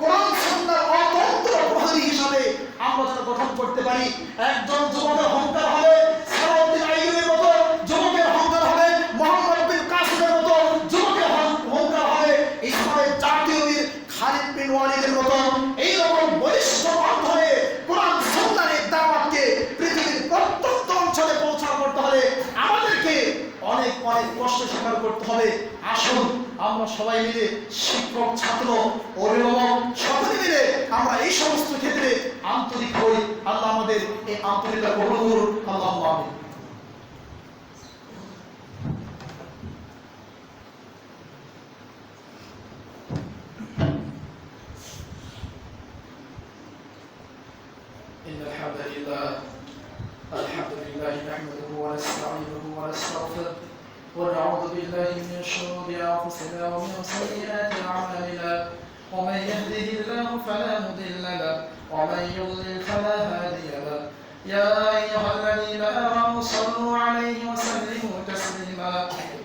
কোরআন সুন্নাহর অতন্ত্র প্রহরী হিসাবে আমরা যেন গঠন করতে পারি। একজন যুবকের অহংকার হবে সালাউদ্দিন আইয়ুবের মতো, যুবকের অহংকার হবে মুহাম্মদ বিন কাসিমের মতো, যুবকের অহংকার হবে ইসলামের জাতীয় বীর খালিদ বিন ওয়ালিদের মতো। এইরকম বলিষ্ঠ কণ্ঠ হয়ে কোরআন সুন্নাহের দাওয়াতকে পৃথিবীর প্রত্যন্ত অঞ্চলে পৌঁছানো করতে হলে আমাদেরকে অনেক অনেক কষ্ট স্বীকার করতে হবে। আসুন আমরা সবাই মিলে, শিক্ষক, ছাত্র, অভিভাবক সকলে মিলে আমরা এই সমস্ত ক্ষেত্রে আন্তরিক হই। আল্লাহ আমাদের এই আন্তরিকতা কবুল করুন। আল্লাহুম্মা আমিন। ইন্নাল হামদালিল্লাহ নাহমাদুহু ওয়া নাস্তাঈনুহু ওয়া নাস্তাগফিরুহ ونعوذ بالله من شرور أنفسنا ومن سيئات أعمالنا ومن يهده الله فلا مضل له ومن يضلل فلا هادي له يا أيها الذين آمنوا صلوا عليه وسلموا تسليما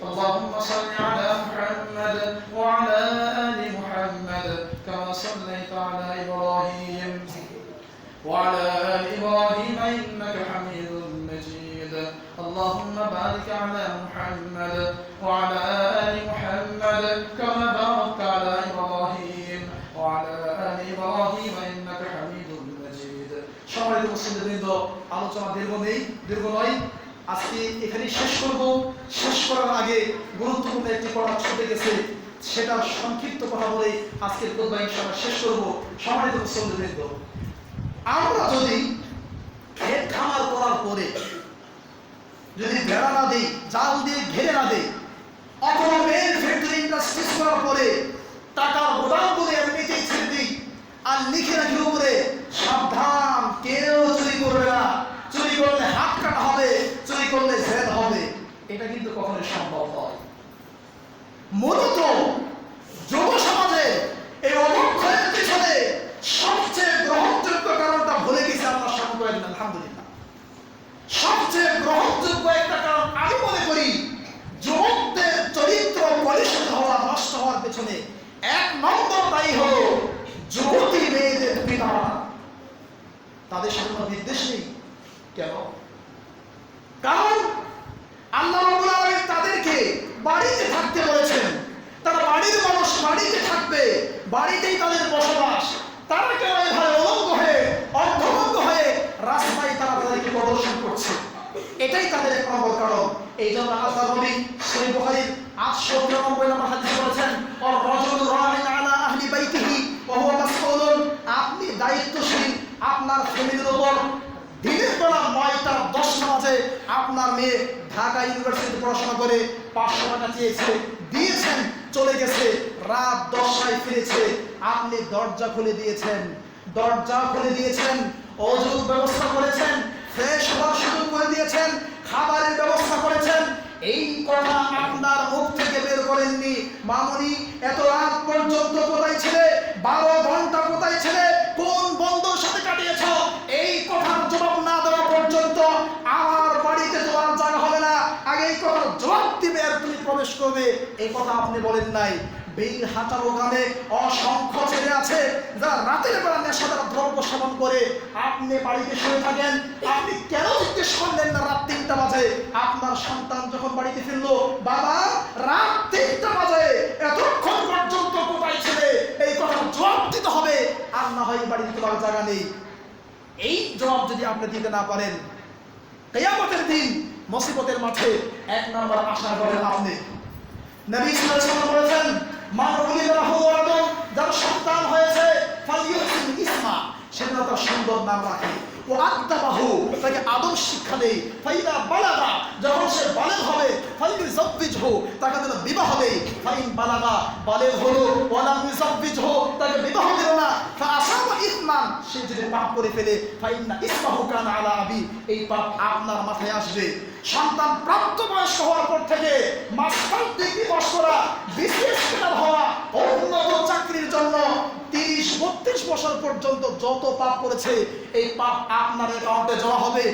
اللهم صل على محمد وعلى آل محمد كما صليت على إبراهيم وعلى آل إبراهيم إنك حميد مجيد اللهم بارك على محمد وعلى آل محمد كما باركت على إبراهيم وعلى آل إبراهيم إنك حميد مجيد। সম্মানিত মুসলিমবৃন্দ, আলোচনা দীর্ঘ নয়, আজকে এখানেই শেষ করব। শেষ করার আগে গুরুত্বপূর্ণ একটি কথা ছুটে গেছে, সেটা সংক্ষিপ্ত কথা বলে আজকের খুতবা ইনশাআল্লাহ শেষ করব। সম্মানিত মুসলিমবৃন্দ, আমরা যদি ক্ষেত খামার করার পরে যদি বেড়া না দিই, জাল দিয়ে ঘিরে না দিই, অথবা মেন ফ্যাক্টরি ইন্ডাস্ট্রিজ করার পরে টাকার গোদাম করে এমনিতেই ছেড়ে দিই আর লিখে রাখি উপরে সাবধান, কেউ চুরি করবে না, চুরি করলে হাত কাটা হবে, চুরি করলে জেল হবে, এটা কিন্তু কখনোই সম্ভব নয়। মূলত যুব সমাজে এই অবক্ষয়ের পিছনে সবচেয়ে গ্রহণযোগ্য কারণটা ভুলে গেছে আমরা সকলে। আলহামদুলিল্লাহ, সবচেয়ে গ্রহণযোগ্য একটা কারণ আমি মনে করি যুবকদের চরিত্র কলুষিত হওয়া, নষ্ট হওয়ার পেছনে 1 নম্বর দায়ী হলো যুবতী মেয়েদের পিতা। তাদের সাথে কোনো বিদ্বেষ নেই, কেন? কারণ আল্লাহ রাব্বুল আলামিন তাদেরকে বাড়িতে থাকতে বলেছেন। তারা বাড়ির মানুষ, বাড়িতে থাকবে, বাড়িতেই তাদের বসবাস। তারা কেন এভাবে অলঙ্গ হয়ে, অর্ধভঙ্গ হয়ে রাস্তায় তারা তাদেরকে প্রদর্শন করছে? এটাই তাদের এক নম্বর কারণ। এই জন্য আল্লাহ নবী সহিহ বুখারীর 893 নম্বর হাদিসে বলেছেন, আর রাজুলু রাইন আলা আহলি বাইতিহি ওয়া হুয়া মাসউলুন। আপনি দায়িত্বশীল আপনার ফ্যামিলির উপর। দিনের বেলা 9টা 10টা বাজে আপনার মেয়ে ঢাকা ইউনিভার্সিটিতে পড়াশোনা করে 500 টাকা চেয়েছে, দিয়েছেন, চলে গেছে, রাত 10টায় ফিরেছে, আপনি দরজা খুলে দিয়েছেন, ওযুর ব্যবস্থা করেছেন, ফ্রেশ হওয়ার সুযোগ করে দিয়েছেন, খাবারের ব্যবস্থা করেছেন। এই কথা আপনার মুখ থেকে বের করেননি, মামুনি এত রাত পর্যন্ত কোথায় ছিলে, 12 ঘন্টা কোথায় ছিলে, কোন বন্ধুর সাথে কাটিয়েছ, এই কথার জবাব না দেওয়া পর্যন্ত আমার বাড়িতে তোমার জায়গা হবে না। আগে এই কথার জবাব দিবে আর তুমি প্রবেশ করবে, এই কথা আপনি বলেন নাই। বের হাঁটার ওখানে অসংখ্য ছেলে আছে যারা রাতের বেলা নেশাদার দ্রব্য সেবন করে, আপনি বাড়িতে শুয়ে থাকেন, আপনি কেন জিজ্ঞেস করলেন না রাত 3টা বাজে? আপনার সন্তান যখন বাড়িতে ফিরলো, বাবা রাত 3টা বাজে, এতক্ষণ পর্যন্ত কোথায় ছিলে, এই কথা জবাব দিতে হবে, আর না হয় বাড়িতে তোমার জায়গা নেই। এই জবাব যদি আপনি দিতে না পারেন, কিয়ামতের দিন মুসিবতের মাঠে 1 নম্বর আশা করেন আপনি। নবী সাল্লাল্লাহু আলাইহি ওয়াসাল্লাম বলেছেন, মান উলিদা লাহু ওয়ালাদুন, যার সন্তান হয়েছে, ফালইউহসিন ইসমা, সে যেন তার সুন্দর নাম রাখে, ও আদাবাহু, তাকে আদব শিক্ষা দেয়, ফাইদা বালাগা, যখন সে বালেগ হবে, ফালইউযাওবিজহু, তাকে যেন বিবাহ দেয়, ফাইন বালাগা, বালেগ হলো, ওয়ালাম ইউযাওবিজহু, তাকে বিবাহ দিল না, ফাআসাবা ইসমান, সে যদি পাপ করে ফেলে, ফাইন্না ইসমাহু কানা আলা আবি, এই পাপ আপনার মাথায় আসবে। সন্তান প্রাপ্তবয়স্ক হওয়ার পর থেকে মাস্টার ডিগ্রি পাস করা, বিসিএস ক্যাডার হওয়া, উন্নত চাকরির জন্য 30-32 বছর পর্যন্ত যত পাপ করেছে, এই পাপ আপনার অ্যাকাউন্টে জমা হবে।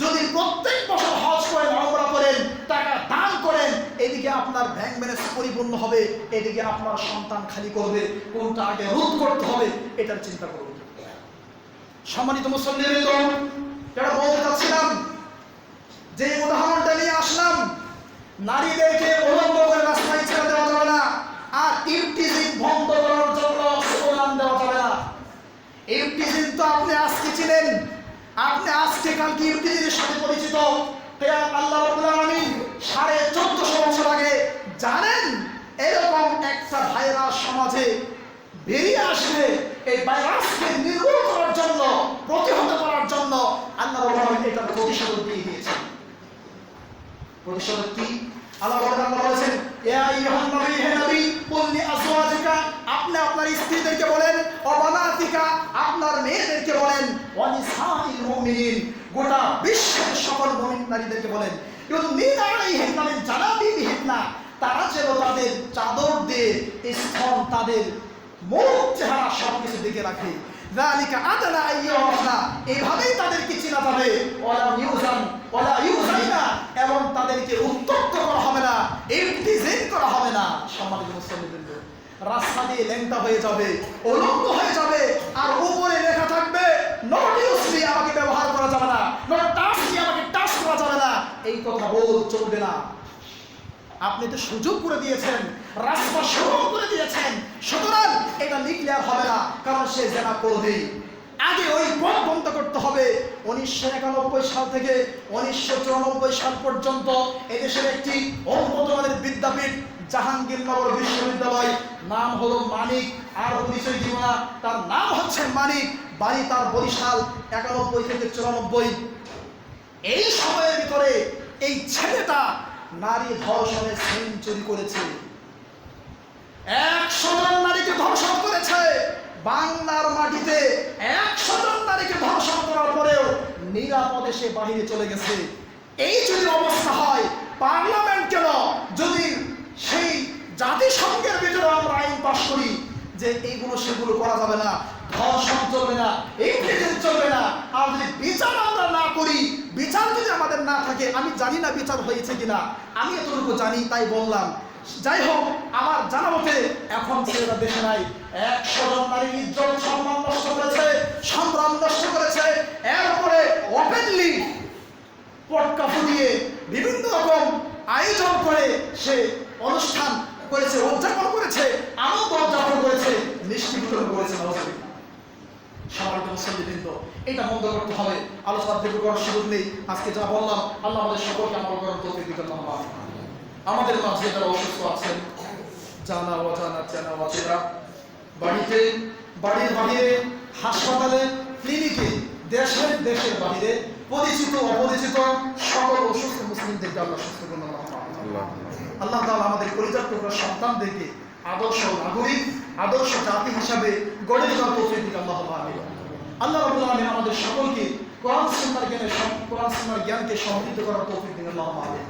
যদি প্রত্যেক বছর হজ করেন, উমরা করেন, টাকা দান করেন, এদিকে আপনার ব্যাংক ব্যালেন্স পরিপূর্ণ হবে, এদিকে আপনার সন্তান খালি করবে, কোনটা আগে রোধ করতে হবে এটার চিন্তা করুন। সম্মানিত মুসল্লিবৃন্দ, যেটা বলতে চাচ্ছিলাম, যে উদাহরণটা নিয়ে আসলাম, নারীদেরকে উলঙ্গ করে রাস্তায় ছেড়ে দেওয়া যাবে না, আর ইফটিজিং বন্ধ করার জন্য স্লোগান দেওয়া যাবে না। ইফটিজিং তো আপনি আজকে ছিলেন, আপনি আজকে কালকে ইফটিজিংয়ের সাথে পরিচিত। আল্লাহ রাব্বুল আলামিন 1450 বছর আগে জানেন এরকম একটা ভাইরাস সমাজে বেরিয়ে আসবে, এই ভাইরাসকে নির্মূল করার জন্য, প্রতিহত করার জন্য আল্লাহ রাব্বুল আলামিন এটা প্রতিশোধ দিয়ে দিয়েছেন। প্রতিশোধ কি? আল্লাহ বলেছেন, ইয়া আইয়ুহান নবী, হে নবী, কুল লি আজওয়াজিকা, আপনি আপনার স্ত্রীদেরকে বলেন, ও বানাতিকা, আপনার মেয়েদেরকে বলেন, ওয়া নিসাইল মুমিনিন, গোটা বিশ্বের সকল মুমিন নারীদেরকে বলেন, ইউদনিনা আলাইহিন্না মিন জালাবিবিহিন্না, তারা যেন তাদের চাদর দিয়ে স্তন, তাদের মুখ, চেহারা সবকিছু ঢেকে রাখে। যালিকা আদনা আইয়ুহা, এইভাবেই তাদেরকে চেনা যাবে, ওয়ালা ইউজাইনা, এবং তাদেরকে উত্তক্ত করা হবে না, ইফতিজিং করা হবে না। সম্মানিত মুসলিমবৃন্দ, রাস্তা দিয়ে ল্যাংটা হয়ে যাবে, উলঙ্গ হয়ে যাবে, আর উপরে লেখা থাকবে নট ইউজলি, আমাকে ব্যবহার করা যাবে না, নট টাচলি, আমাকে টাচ করা যাবে না, এই কথা বল চলবে না। আপনি তো সুযোগ করে দিয়েছেন, রাস্তা সরল করে দিয়েছেন, সুতরাং এটা লিখলে আর হবে না, কারণ সে জেনা করবেই। আগে ওই পথ বন্ধ করতে হবে। 1991 সাল থেকে 1994 সাল পর্যন্ত এদেশের একটি উন্নত মানের বিদ্যাপীঠ জাহাঙ্গীরনগর বিশ্ববিদ্যালয়, নাম হলো মানিক, আর পরিচয় দিব না, তার নাম হচ্ছে মানিক, বাড়ি তার বরিশাল, 91 থেকে 94। এই সময়ের ভিতরে এই ছেলেটা নারী ধর্ষণের সেঞ্চুরি করেছে, 100 জন নারীকে ধর্ষণ করেছে। বাংলার মাটিতে 100 জন নারীকে ধর্ষণ করার পরেও নিরাপদে সে বাহিরে চলে গেছে। এই যদি অবস্থা হয়, পার্লামেন্ট কেন, যদি সেই জাতিসংঘের ভিতরে আমরা আইন পাশ করি যে এইগুলো সেগুলো করা যাবে না, ধর্ষণ চলবে না, ইফটিজিং চলবে না, আর যদি বিচার আমরা না করি, বিচার যদি আমাদের না থাকে, আমি জানি না বিচার হয়েছে কিনা, আমি এতটুকু জানি তাই বললাম। যাই হোক, আমার জানা মতে এখন ছেলেরা দেশে নাই, 100 জন নারীর ইজ্জত সম্মান নষ্ট করেছে, সংগ্রাম নষ্ট করেছে, এরপরে ওপেনলি সে অনুষ্ঠান করেছে, উদযাপন করেছে, আনন্দ উদযাপন করেছে, মিষ্টি বিতরণ করেছে। সম্মানিত মুসল্লিবৃন্দ, এটা বন্ধ করতে হবে। আলোচনা দীর্ঘ করার সুযোগ নেই। আজকে যা বললাম, আল্লাহ আমাদের সকলকে আমল করার তৌফিক দিন। আমাদের মাঝে যারা অসুস্থ আছেন, জানা অজানা চেনা অচেনা, বাড়িতে, বাড়ির বাইরে, হাসপাতালে, ক্লিনিকে, দেশের বাইরে, পরিচিত অপরিচিত সকল অসুস্থ মুসলিমদেরকে আল্লাহ সুস্থ করুন। আল্লাহ তাআলা আমাদের পরিত্যক্ত সন্তানদেরকে আদর্শ নাগরিক, আদর্শ জাতি হিসাবে গড়ে তোলার তৌফিক দিন। আল্লাহুম্মা আমিন। আল্লাহ রাব্বুল আলামিন আমাদের সকলকে কোরআন সুন্নাহর জ্ঞানকে সমৃদ্ধ করার তৌফিক দিন। আল্লাহুম্মা আমিন।